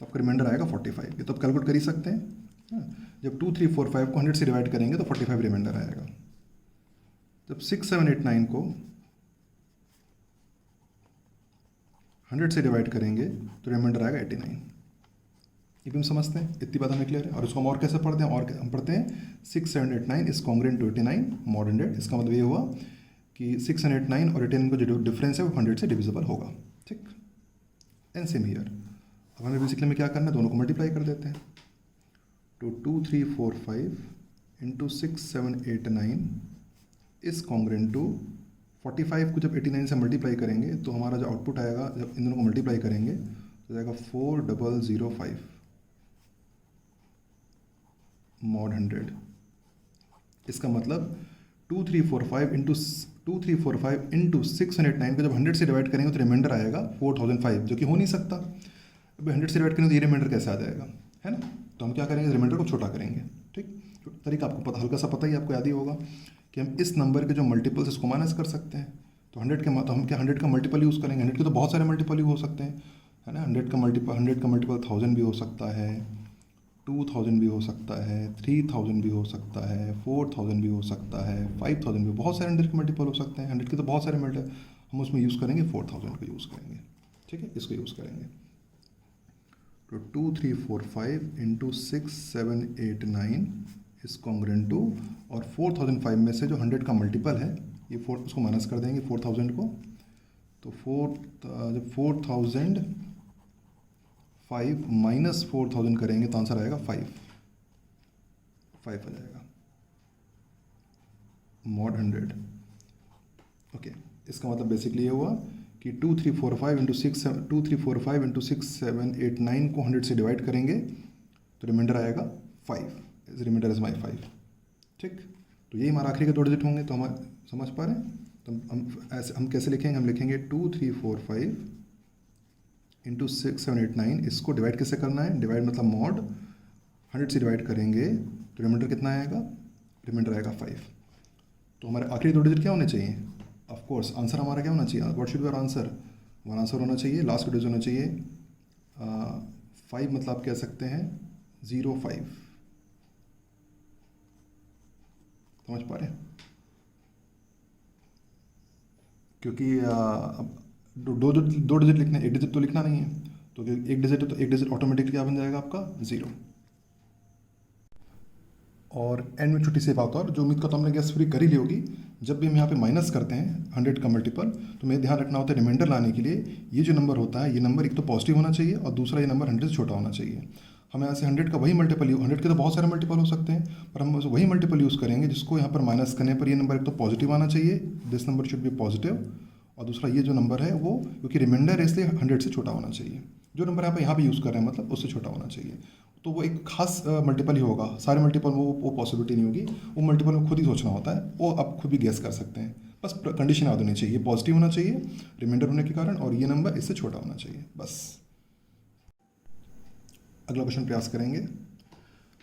तो आपका रिमाइंडर आएगा 45। ये तो आप कैलकुलेट कर ही सकते हैं। जब 2345 को 100 से डिवाइड करेंगे तो 45 रिमाइंडर आएगा। जब 6789 को 100 से डिवाइड करेंगे तो रिमाइंडर आएगा 89। ये भी हम समझते हैं, इतनी बात हमें क्लियर है। और इसको हम और कैसे पढ़ते हैं, और हम पढ़ते हैं 6789 इज कॉन्ग्रुएंट टू 89 मॉड 100। इसका मतलब ये हुआ कि 689 और 89 का जो डिफरेंस है वो 100 से डिविजिबल होगा। ठीक, एंड सेम हियर। अब हमें बेसिकली में क्या करना है, दोनों को मल्टीप्लाई कर देते हैं। तो 2345 इंटू 6789 इज कॉन्ग्रुएंट टू 45 को जब 89 से मल्टीप्लाई करेंगे तो हमारा जो आउटपुट आएगा, जब इन दोनों को मल्टीप्लाई करेंगे तो जाएगा 4005 मॉड 100। इसका मतलब 2345 इंटू 609 को जब 100 से डिवाइड करेंगे तो रिमाइंडर आएगा 4005, जो कि हो नहीं सकता। अब 100 से डिवाइड करेंगे तो ये रिमाइंडर कैसे आ जाएगा, है ना। तो हम क्या करेंगे, रिमाइंडर को छोटा करेंगे। ठीक, तरीका आपको पता, हल्का सा पता ही, आपको याद ही होगा कि हम इस नंबर के जो मल्टीपल्स इसको माइनस कर सकते हैं। तो 100 के, तो हम क्या 100 का मल्टीपल यूज़ करेंगे। 100 के तो बहुत सारे मल्टीपल ही हो सकते हैं, है ना। 100 का मल्टीपल 1000 भी हो सकता है, 2000 भी हो सकता है, 3000 भी हो सकता है, 4000 भी हो सकता है, 5000 भी, बहुत सारे 100 के मल्टीपल हो सकते हैं। 100 के तो बहुत सारे मल्टीपल, हम उसमें यूज़ करेंगे 4000 को यूज़ करेंगे। ठीक है, इसको यूज़ करेंगे। तो 2345 इंटू 6789 इस कॉन्ग्रुएंट टू, और 4005 में से जो 100 का मल्टीपल है, ये 4, उसको माइनस कर देंगे 4000 को। तो जब 4005 माइनस 4000 करेंगे तो आंसर आएगा 5 आ जाएगा मॉड 100। ओके, इसका मतलब बेसिकली ये हुआ कि 2345 इंटू 6789 को 100 से डिवाइड करेंगे तो रिमाइंडर आएगा 5। Remainder is my 5। ठीक, तो यही हमारा आखिरी के 2 डिजिट होंगे। तो हम समझ पा रहे हैं। तो हम कैसे लिखेंगे, हम लिखेंगे 2345 इंटू 6789, इसको डिवाइड कैसे करना है, डिवाइड मतलब मॉड 100 से डिवाइड करेंगे तो रिमाइंडर कितना आएगा, रिमाइंडर आएगा 5। तो हमारे आखिरी 2 डिजिट क्या होने चाहिए, ऑफ कोर्स आंसर हमारा क्या होना चाहिए, what should be our answer, हमारा आंसर होना चाहिए, लास्ट का डिजिट होना चाहिए 5, मतलब आप कह सकते हैं 05। समझ पा रहे हैं। क्योंकि अब दो डिजिट लिखने, एक डिजिट तो लिखना नहीं है, तो एक डिजिट है तो एक डिजिट ऑटोमेटिकली क्या बन जाएगा आपका 0। और एंड में छोटी सी बात और, जो उम्मीद करता हूँ हमने गैस फ्री कर ही ली होगी, जब भी हम यहाँ पे माइनस करते हैं 100 का मल्टीपल, तो हमें ध्यान रखना होता है रिमाइंडर लाने के लिए ये जो नंबर होता है, ये नंबर एक तो पॉजिटिव होना चाहिए और दूसरा ये नंबर 100 से छोटा होना चाहिए। हमें यहाँ से 100 का वही मल्टीपल, 100 के तो बहुत सारे मल्टीपल हो सकते हैं, पर हम वही मल्टीपल यूज़ करेंगे जिसको यहाँ पर माइनस करने पर ये नंबर एक तो पॉजिटिव आना चाहिए, this number should be positive, और दूसरा ये जो नंबर है वो, क्योंकि रिमाइंडर है इसलिए 100 से छोटा होना चाहिए, जो नंबर यहाँ पे यूज़ कर रहे हैं मतलब उससे छोटा होना चाहिए। तो वो एक खास मल्टीपल ही होगा, सारे मल्टीपल वो पॉसिबिलिटी नहीं होगी, वो मल्टीपल में खुद ही सोचना होता है, वो आप खुद भी गेस कर सकते हैं। बस कंडीशन याद होनी चाहिए, पॉजिटिव होना चाहिए रिमाइंडर होने के कारण, और ये नंबर इससे छोटा होना चाहिए, बस। अगला क्वेश्चन प्रयास करेंगे।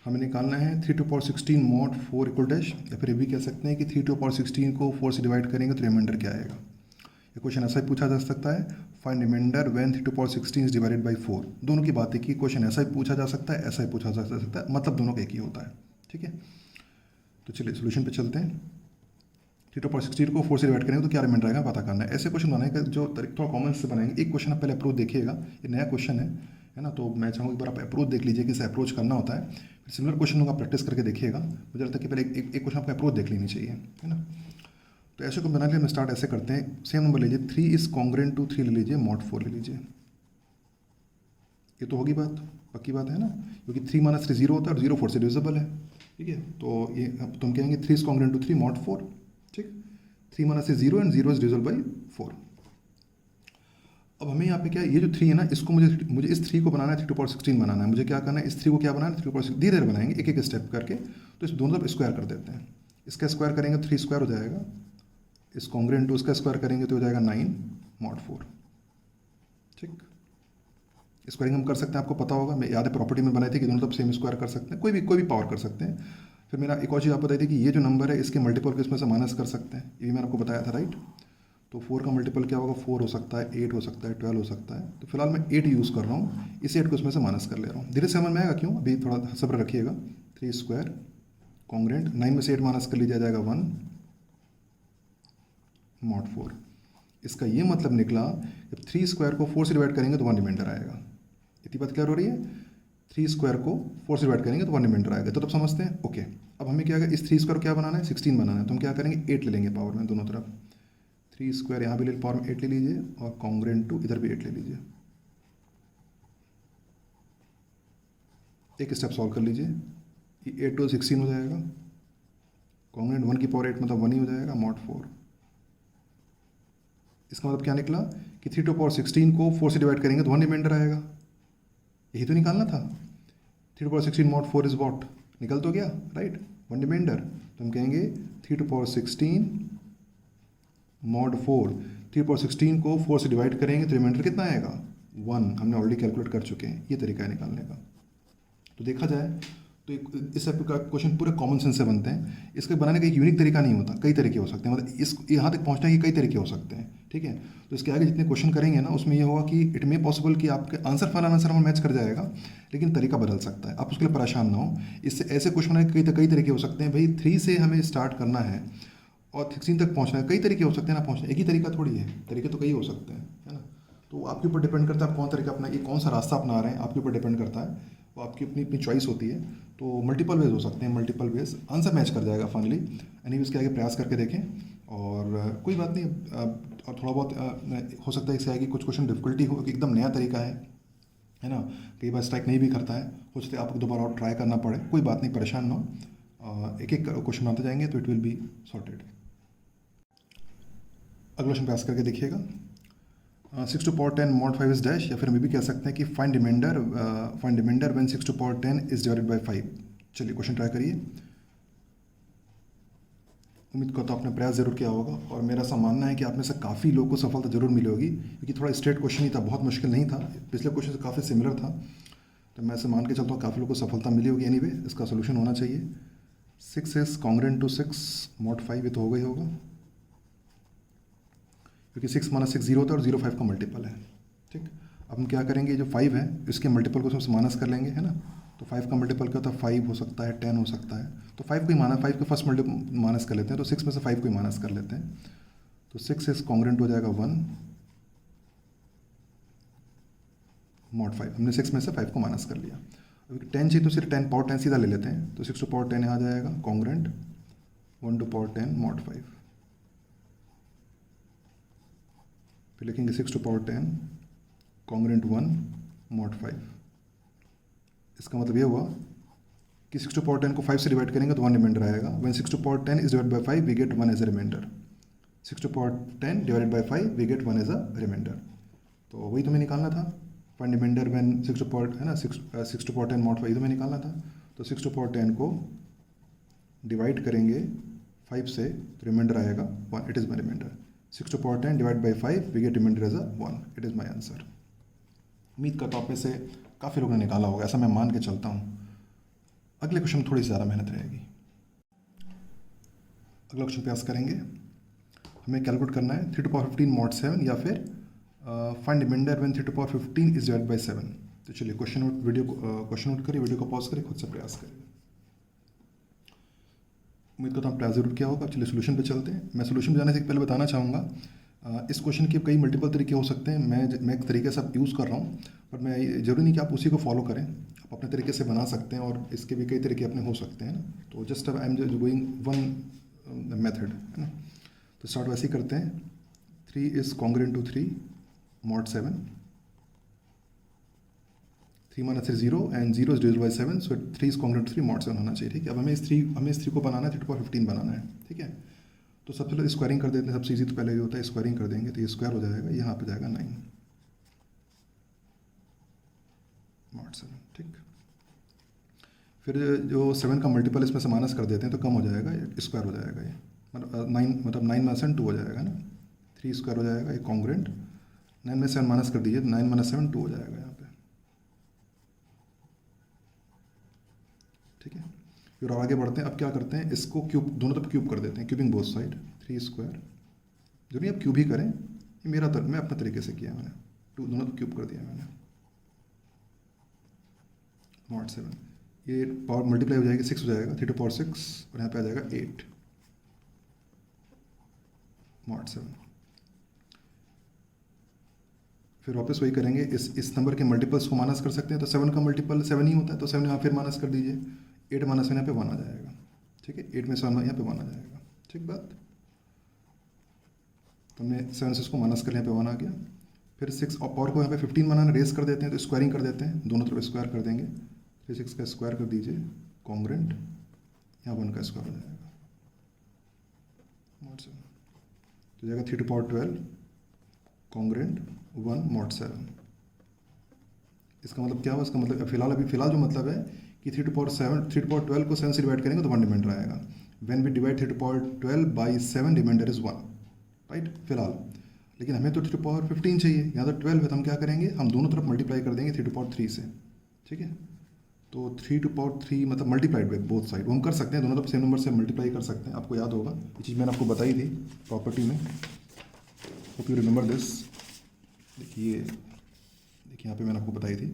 हमें निकालना है 3 to the power 16 mod 4 equal dash, या फिर ये भी कह सकते हैं कि 3 to the power 16 को 4 से डिवाइड करेंगे तो रिमाइंडर क्या आएगा। ये क्वेश्चन ऐसा ही पूछा जा सकता है, find remainder when 3 to the power 16 is divided by 4। दोनों की बात है कि क्वेश्चन ऐसा ही पूछा जा सकता है, ऐसा ही पूछा जा सकता है, मतलब दोनों का एक ही होता है, ठीक है। तो चलिए सोल्यूशन पे चलते हैं। 3 to the power 16 को 4 से डिवाइड करेंगे तो क्या रिमाइंडर आएगा पता करना है। ऐसे क्वेश्चन बनाने का जो तरीका थोड़ा कॉमन से बनाएंगे। एक क्वेश्चन आप पहले अप्रोच देखिएगा, ये नया क्वेश्चन है ना, तो मैं चाहूँगा एक बार आप अप्रोच देख लीजिए, किसे अप्रोच करना होता है, फिर सिमिलर क्वेश्चन होगा प्रैक्टिस करके देखिएगा। मुझे लगता है कि पहले एक क्वेश्चन आपको अप्रोच देख लेनी चाहिए, है ना। तो ऐसे को बनाने के लिए हम स्टार्ट ऐसे करते हैं, सेम नंबर लीजिए, 3 इज कॉन्ग्रेंट टू 3 ले लीजिए, mod 4 ले लीजिए। ये तो होगी बात, पक्की बात है ना, क्योंकि 3 - 3 0 होता है और 0 4 से डिविजिबल है, ठीक है। तो ये अब तुम कहेंगे 3 इज कॉन्ग्रेंट टू 3 mod 4, ठीक। 3 - 3 0 एंड 0 इज डिविजिबल बाई 4। अब हमें यहाँ पे क्या है, ये जो 3 है ना, इसको मुझे इस 3 को बनाना है, 3 to the power 16 बनाना है। मुझे क्या करना है, इस 3 को क्या बनाना है, 3 to the power 16 धीरे धीरे बनाएंगे, एक एक स्टेप करके। तो इस दोनों तरफ स्क्वायर कर देते हैं, इसका स्क्वायर करेंगे 3 स्क्वायर हो जाएगा, इस कॉन्ग्रेंट टू इसका स्क्वायर करेंगे तो हो जाएगा 9 mod 4, ठीक। स्क्वायरिंग हम कर सकते हैं, आपको पता होगा, मैं याद है प्रॉपर्टी में बनाई थी कि दोनों तरफ सेम स्क्वायर कर सकते हैं, कोई भी पावर कर सकते हैं। फिर मेरा एक और चीज़ आपको बताई थी कि ये जो नंबर है इसके मल्टीपल को इसमें से माइनस कर सकते हैं, ये भी मैंने आपको बताया था, राइट। तो 4 का मल्टीपल क्या होगा, 4 हो सकता है, 8 हो सकता है, 12 हो सकता है। तो फिलहाल मैं 8 यूज़ कर रहा हूँ, इस 8 को इसमें से माइनस कर ले रहा हूँ, धीरे से समझ में आएगा क्यों, अभी थोड़ा सब्र रखिएगा। 3 स्क्वायर कॉन्ग्रेंट 9 में से 8 माइनस कर लीजिए, जाएगा 1 mod 4। इसका ये मतलब निकला, जब 3 स्क्वायर को 4 से डिवाइड करेंगे तो 1 रिमाइंडर आएगा। इतनी बात क्लियर हो रही है, 3 स्क्वायर को 4 से डिवाइड करेंगे तो 1 रिमाइंडर आएगा, तो तब समझते हैं, ओके। अब हमें क्या है, इस 3 स्क्वायर को क्या बनाना है, 16 बनाना है, तो हम क्या करेंगे, 8 ले लेंगे पावर में दोनों तरफ। 3 स्क्वायर यहाँ भी ले पावर में 8 ले लीजिए, और कॉन्ग्रेंट टू इधर भी 8 ले लीजिए। एक स्टेप सॉल्व कर लीजिए, ये 8 to 16 हो जाएगा, कॉन्ग्रेंट 1 की पावर 8 मतलब 1 ही हो जाएगा, mod 4। इसका मतलब क्या निकला कि 3 to the power 16 को 4 से डिवाइड करेंगे तो 1 रिमाइंडर आएगा, यही तो निकालना था। 3 to the power 16 mod 4 is what, निकल तो गया, राइट, 1 रिमाइंडर। तो हम कहेंगे 3 to the power 16 mod 4, 3 to the power 16 को 4 से डिवाइड करेंगे तो रिमाइंडर कितना आएगा, 1। हमने ऑलरेडी कैलकुलेट कर चुके हैं, ये तरीका है निकालने का। तो देखा जाए तो इस टाइप का क्वेश्चन पूरे कॉमन सेंस से बनते हैं। इसके बनाने का एक यूनिक तरीका नहीं होता, कई तरीके हो सकते हैं, मतलब इस यहाँ तक पहुँचने के कई तरीके हो सकते हैं, ठीक है। तो इसके आगे जितने क्वेश्चन करेंगे ना, उसमें ये होगा कि इट मे पॉसिबल कि आपके आंसर फाइनल आंसर में मैच कर जाएगा, लेकिन तरीका बदल सकता है, आप उसके लिए परेशान ना हो। इससे ऐसे क्वेश्चन बनाने के कई तरीके हो सकते हैं, भाई 3 से हमें स्टार्ट करना है और 16 तक पहुँचना है, कई तरीके हो सकते हैं ना पहुँचने, एक ही तरीका थोड़ी है, तरीके तो कई हो सकते हैं, है ना। तो आपके ऊपर डिपेंड करता है आप कौन तरीका अपना, ये कौन सा रास्ता अपना रहे हैं, आपके ऊपर डिपेंड करता है, वो आपकी अपनी अपनी चॉइस होती है। तो मल्टीपल वेज हो सकते हैं, मल्टीपल वेज आंसर मैच कर जाएगा फाइनली। यानी इसके आगे प्रयास करके देखें, और कोई बात नहीं, और थोड़ा बहुत हो सकता है इसके आगे कुछ क्वेश्चन डिफिकल्टी हो, एकदम नया तरीका है ना, कई बार स्ट्राइक नहीं भी करता है, हो सकता है आपको दोबारा और ट्राई करना पड़े, कोई बात नहीं, परेशान ना हो, एक एक क्वेश्चन आते जाएंगे तो इट विल बी सॉर्टेड। अगला क्वेश्चन प्रयास करके देखिएगा। 6 to the power 10 mod 5 is dash, या फिर हम भी कह सकते हैं कि find remainder when 6 to the power 10 is divided by 5। चलिए क्वेश्चन ट्राई करिए। उम्मीद करता हूँ आपने प्रयास जरूर किया होगा, और मेरा ऐसा मानना है कि आप में से काफ़ी लोगों को सफलता जरूर मिली होगी, क्योंकि थोड़ा स्ट्रेट क्वेश्चन ही था, बहुत मुश्किल नहीं था, पिछले क्वेश्चन से काफ़ी सिमिलर था। तो मैं ऐसे मान के चलता हूँ काफ़ी लोगों को सफलता मिली होगी। एनीवे, इसका सोल्यूशन होना चाहिए 6 is congruent to 6 mod 5, ये तो होगा ही होगा, क्योंकि 6 - 6 0 होता है और 0 5 का मल्टीपल है, ठीक। अब हम क्या करेंगे, जो 5 है इसके मल्टीपल को उसमें माइनस कर लेंगे, है ना। तो 5 का मल्टीपल क्या होता है, 5 हो सकता है, 10 हो सकता है, तो 5 को ही माना, 5 को फर्स्ट मल्टीपल माइनस कर लेते हैं, तो 6 में से 5 को ही माइनस कर लेते हैं। तो 6 इज कॉन्ग्रेंट हो जाएगा 1 मॉड 5। हमने 6 में से 5 को माइनस कर लिया। अभी 10 चाहिए तो सिर्फ 10 पावर 10 सीधा ले लेते हैं, तो 6 टू पावर 10 आ जाएगा कॉन्ग्रेंट 1 टू पावर 10 मॉड 5। फिर लिखेंगे 6 टू पावर 10 कॉन्ग्रेंट 1 मॉड 5। इसका मतलब ये हुआ कि 6 टू पावर 10 को 5 से डिवाइड करेंगे तो 1 रिमाइंडर आएगा। When 6 to power 10 is divide by 5 we get 1 as a remainder. 6 to power 10 divided by 5 we get 1 as a remainder. तो वही तुम्हें निकालना था, find remainder when 6 to power है ना 6 टू पावर 10 मॉड 5 तुम्हें निकालना था। तो 6 टू पावर 10 को डिवाइड करेंगे 5 से तो रिमाइंडर आएगा 1। It is my remainder. 6 to power 10 divide by 5 we get remainder as a 1। It is my answer. उम्मीद करता हूँ आप में से काफ़ी लोगों ने निकाला होगा, ऐसा मैं मान के चलता हूँ। अगले क्वेश्चन में थोड़ी सी ज़्यादा मेहनत रहेगी। अगला क्वेश्चन प्रयास करेंगे। हमें कैलकुलेट करना है 3 टू पावर 15 मॉड 7 या फिर find remainder when 3 to power 15 is divided by 7। तो चलिए क्वेश्चन नोट करिए, वीडियो को पॉज करिए, खुद से प्रयास करिए। उम्मीद करता हूँ प्रयास जरूर किया होगा। चलिए सोल्यूशन पे चलते हैं। मैं सोल्यूशन पे जाने से पहले बताना चाहूँगा इस क्वेश्चन के कई मल्टीपल तरीके हो सकते हैं। मैं एक तरीके से यूज़ कर रहा हूँ, पर मैं ज़रूरी नहीं कि आप उसी को फॉलो करें, आप अपने तरीके से बना सकते हैं और इसके भी कई तरीके अपने हो सकते हैं ना। तो just I am just going one method है ना। तो स्टार्ट वैसे ही करते हैं। 3 is congruent to 3 mod 7। 3 minus 3 0 and 0 is divided by 7, so 3 is congruent to 3 mod 7 होना चाहिए। ठीक है, अब हमें इस 3 को बनाना है, 3 टू पावर 15 बनाना है। ठीक है, तो सबसे पहले स्क्वायरिंग कर देते हैं। सबसे ईजी तो पहले ये होता है, स्क्वायरिंग कर देंगे तो ये स्क्वायर हो जाएगा, यहाँ पे जाएगा 9 मॉड 7। ठीक, फिर जो 7 का मल्टीपल इसमें से माइनस कर देते हैं तो कम हो जाएगा, स्क्वायर हो जाएगा ये, मतलब 9 माइनस 2 हो जाएगा ना। 3 स्क्वायर हो जाएगा, ये कॉन्ग्रेंट 9 में 7 माइनस कर दीजिए, 9 माइनस 7 2 हो जाएगा यहाँ पे। ठीक है, फिर और आगे बढ़ते हैं। अब क्या करते हैं, इसको क्यूब, दोनों तरफ क्यूब कर देते हैं, क्यूबिंग बोथ साइड। 3 स्क्वायर, जो नहीं आप क्यूब ही करें, ये मेरा मैं अपने तरीके से किया मैंने। 2 दोनों तरफ क्यूब कर दिया मैंने मॉड 7। ये पावर मल्टीप्लाई हो जाएगी, 6 हो जाएगा, 3 टू पावर 6 और यहाँ पे आ जाएगा 8 मॉड 7। फिर वापस वही करेंगे, इस नंबर के मल्टीपल्स को माइनस कर सकते हैं। तो 7 का मल्टीपल 7 ही होता है, तो 7 यहाँ फिर माइनस कर दीजिए, 8 माइनस 7 यहाँ पे 1 आ जाएगा। ठीक है, 8 में 7 यहाँ पे 1 आ जाएगा। ठीक बात, तो हमने 7 से इसको माइनस कर यहाँ पे 1 आ गया। फिर 6 और पावर को यहाँ पे 15 बनाना, रेस कर देते हैं, तो स्क्वायरिंग कर देते हैं, दोनों तरफ स्क्वायर कर देंगे। 6 का स्क्वायर कर दीजिए, कॉन्ग्रेंट यहाँ 1 का स्क्वायर हो जाएगा मॉड 7। तो जाएगा 3 टू पावर 12 कॉन्ग्रेंट 1 मॉड 7। इसका मतलब क्या हुआ, इसका मतलब फिलहाल जो मतलब है कि 3 टू पावर 12 को 7 से डिवाइड करेंगे तो 1 रिमाइंडर आएगा। When we divide 3 to power 12 by 7 remainder is 1, right फिलहाल। लेकिन हमें तो 3 टू पावर 15 चाहिए, यहाँ तो 12 है, तो हम क्या करेंगे, हम दोनों तरफ मल्टीप्लाई कर देंगे 3 टू पावर 3 से। ठीक है, तो 3 टू पावर 3 मतलब मल्टीप्लाइड बाई बोथ साइड, वो हम कर सकते हैं, दोनों तरफ सेम नंबर से मल्टीप्लाई कर सकते हैं। आपको याद होगा ये चीज़ मैंने आपको बताई थी प्रॉपर्टी में, होप यू रिमेंबर दिस। देखिए यहाँ पे मैंने आपको बताई थी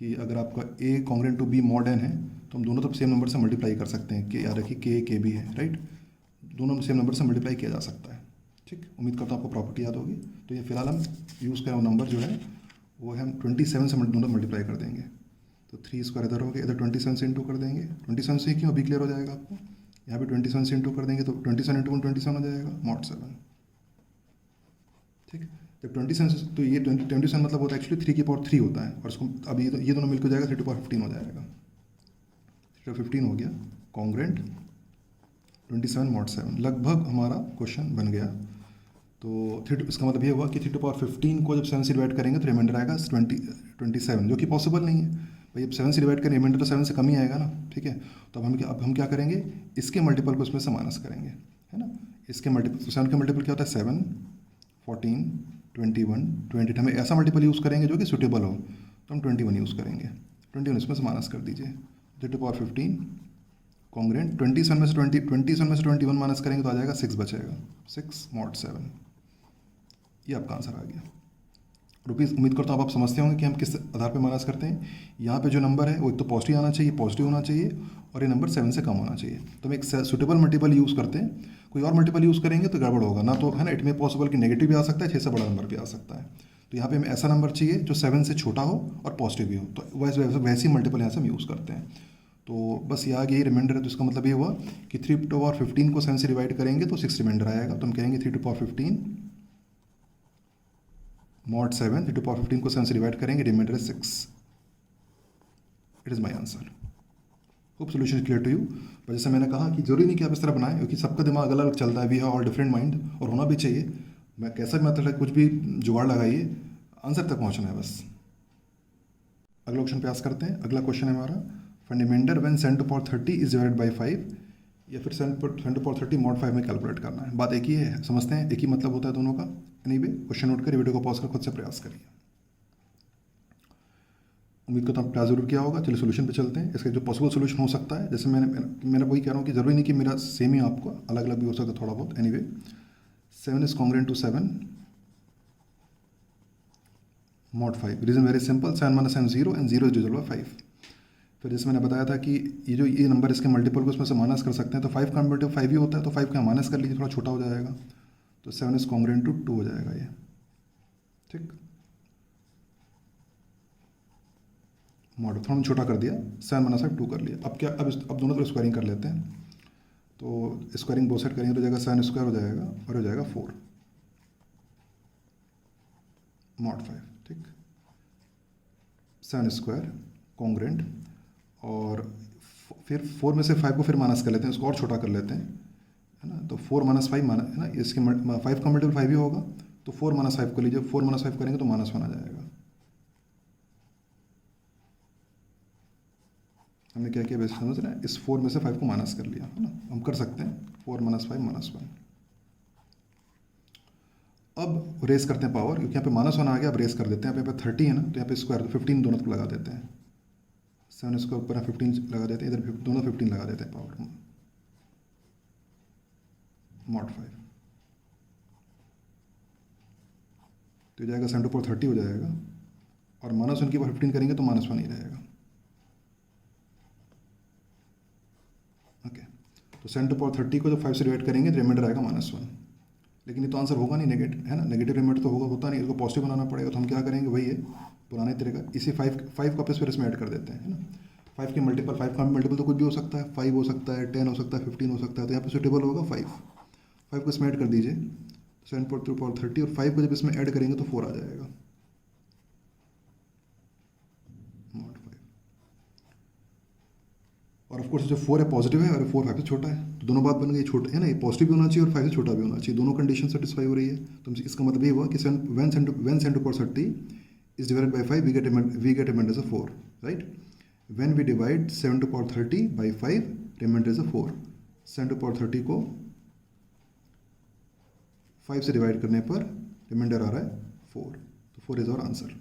कि अगर आपका A congruent to B mod n है तो हम दोनों तरफ सेम नंबर से मल्टीप्लाई कर सकते हैं। कि याद रखिए K भी है, राइट, दोनों सेम नंबर से मल्टीप्लाई किया जा सकता है। ठीक, उम्मीद करता हूँ आपको प्रॉपर्टी याद होगी। तो ये फिलहाल हम यूज़ करें वो नंबर जो है वो हम 27 से दोनों मल्टीप्लाई कर देंगे। तो 3 स्क्वायर इधर हो गया, इधर 27 से इंटू कर देंगे। 27 से क्यों, अभी क्लियर हो जाएगा आपको। यहाँ पे 27 से इंटू कर देंगे तो 27 इंटू 27 हो जाएगा मॉड 7। ठीक, जब 27 तो ये 27 मतलब होता है एक्चुअली 3 की पावर 3 होता है, और इसको अब ये दोनों मिलकर हो जाएगा 3 टू पावर 15 हो जाएगा। 3 टू 15 हो गया कॉन्ग्रेंट 27 मॉड 7। लगभग हमारा क्वेश्चन बन गया। तो इसका मतलब ये हुआ कि 3 टू पावर 15 को जब 7 से डिवाइड करेंगे तो रिमाइंडर आएगा 27, जो कि पॉसिबल नहीं है भाई। अब 7 से डिवाइड करें रिमाइंडर तो 7 से कम ही आएगा ना। ठीक है, तो अब हम क्या करेंगे, इसके मल्टीपल को इसमें से माइनस करेंगे, है ना। इसके मल्टीपल, तो 7 के मल्टीपल क्या होता है 7, 14, 21, 20। हमें ऐसा मल्टीपल यूज़ करेंगे जो कि सूटेबल हो, तो हम 21 यूज़ करेंगे। 21 इसमें से माइनस कर दीजिए, 3 टू पावर 15 कॉन्ग्रेंट 27 में से 21 माइनस करेंगे तो आ जाएगा 6 बचेगा, 6 मॉड 7। ये आपका आंसर आ गया। रुपीज़, उम्मीद करता हूँ आप समझते होंगे कि हम किस आधार पे माइनस करते हैं। यहाँ पे जो नंबर है वो एक तो पॉजिटिव आना चाहिए, पॉजिटिव होना चाहिए, और ये नंबर 7 से कम होना चाहिए। तो हम एक सुटेबल मल्टीपल यूज़ करते हैं, कोई और मल्टीपल यूज़ करेंगे तो गड़बड़ होगा ना, तो है ना, इट में पॉसिबल कि नेगेटिव भी आ सकता है, 6 से बड़ा नंबर भी आ सकता है। तो यहाँ पे हमें ऐसा नंबर चाहिए जो 7 से छोटा हो और पॉजिटिव भी हो, तो वैसे ही मल्टीपल यहाँ से हम यूज़ करते हैं। तो बस यहाँ यही रिमाइंडर है, तो इसका मतलब ये हुआ कि 3 टू पावर 15 को 7 से डिवाइड करेंगे तो 6 रिमाइंडर आएगा। तो हम कहेंगे 3 to power 15 mod 7, 3 to power 15 को 7 से डिवाइड करेंगे, रिमाइंडर है 6। It is my answer. Hope solution is clear to you. पर जैसे मैंने कहा कि जरूरी नहीं कि आप इस तरह बनाएं, क्योंकि सबका दिमाग अलग अलग चलता है, we have all different mind, और होना भी चाहिए। मैं कैसा भी मतलब कुछ भी जुगाड़ लगाइए, आंसर तक पहुंचना है बस। अगला क्वेश्चन पे आस करते हैं। अगला क्वेश्चन है हमारा, fundamental when 7 to power 30 is divided by 5, या फिर 7 टू पावर 30 mod 5 में कैलकुलेट करना है। बात एक ही है, समझते हैं, एक ही मतलब होता है दोनों का। एनीवे क्वेश्चन नोट करिए, वीडियो को पॉज कर खुद से प्रयास करिए। उम्मीद करता हूँ क्लास जरूर किया होगा। चलिए सोल्यूशन पे चलते हैं। इसका जो पॉसिबल सोल्यूशन हो सकता है, जैसे मैंने वही कह रहा हूँ कि जरूरी नहीं कि मेरा सेम ही आपको अलग अलग भी हो सकता है थोड़ा बहुत। Anyway 7 is congruent to 7 mod 5। Reason very simple, 7 minus 7 0 and 0 is divisible by 5। फिर जैसे मैंने बताया था कि ये नंबर इसके मल्टीपल को उसमें से माइनस कर सकते हैं, तो 5 का मल्टीपल 5 ही होता है, तो 5 का माइनस कर लीजिए, थोड़ा छोटा हो जाएगा, तो 7 इज कॉन्ग्रुएंट टू 2 हो जाएगा ये। ठीक, मॉड थोड़ा छोटा कर दिया, 7 माइनस 5 2 कर लिया। अब क्या, अब दोनों तरफ स्क्वायरिंग कर लेते हैं। तो स्क्वायरिंग बोथ साइड करेंगे तो जाएगा 7 स्क्वायर हो जाएगा, और हो जाएगा 4 mod 5। ठीक, 7 स्क्वायर कॉन्ग्रुएंट, और फिर 4 में से 5 को फिर माइनस कर लेते हैं, इसको और छोटा कर लेते हैं, है ना। तो 4 माइनस 5 है ना, इसके 5 का मल्टीपल 5 ही होगा, तो 4 माइनस 5 को लीजिए, 4 माइनस 5 करेंगे तो -1 आ जाएगा। हमने क्या किया वैसे समझ रहे हैं, इस 4 में से 5 को माइनस कर लिया, है ना। हम कर सकते हैं 4 माइनस 5 -1। अब रेस करते हैं पावर, क्योंकि यहाँ पे -1 आ गया, अब रेस कर देते हैं। यहाँ पे 30 है ना, तो यहाँ पे स्क्वायर 15 दोनों तरफ लगा देते हैं। 7 इसके ऊपर 15 लगा देते हैं, इधर दोनों 15 लगा देते हैं पावर mod 5। तो जाएगा 7 टू पावर 30 हो जाएगा, और -1 की पावर 15 करेंगे तो -1 ही रहेगा। ओके, तो 7 टू पावर 30 को जब 5 से डिवाइड करेंगे तो रिमाइंडर आएगा -1। लेकिन ये तो आंसर होगा नहीं, नेगेटिव है ना, नेगेटिव रिमाइंडर तो होता नहीं, इसको पॉजिटिव बनाना पड़ेगा। तो हम क्या करेंगे, वही है पुराने तरीका, इसी 5 का फिर इसमें ऐड कर देते हैं, है ना। 5 के मल्टीपल, 5 का मल्टीपल तो कुछ भी हो सकता है, 5 हो सकता है, 10 हो सकता है, 15 हो सकता है। तो यहाँ पे सुटेबल होगा 5 को इसमें ऐड कर दीजिए, 7 टू पावर 30, और 5 को जब इसमें ऐड करेंगे तो 4 आ जाएगा mod 5। और ऑफ कोर्स जो 4 है पॉजिटिव है, और 4 5 से छोटा है, तो दोनों बात बन गई, छोटा है ना, ये पॉजिटिव भी होना चाहिए और 5 से छोटा भी होना चाहिए, दोनों कंडीशन सेटिस्फाई हो रही है। तो इसका मतलब ये हुआ कि when 7 to power 30 is divided by 5, we get remainder as a 4, right? When we divide 7 to power 30 by 5, remainder is a 4। 7 to power 30 को 5 से डिवाइड करने पर रिमाइंडर आ रहा है 4, तो 4 इज आवर आंसर।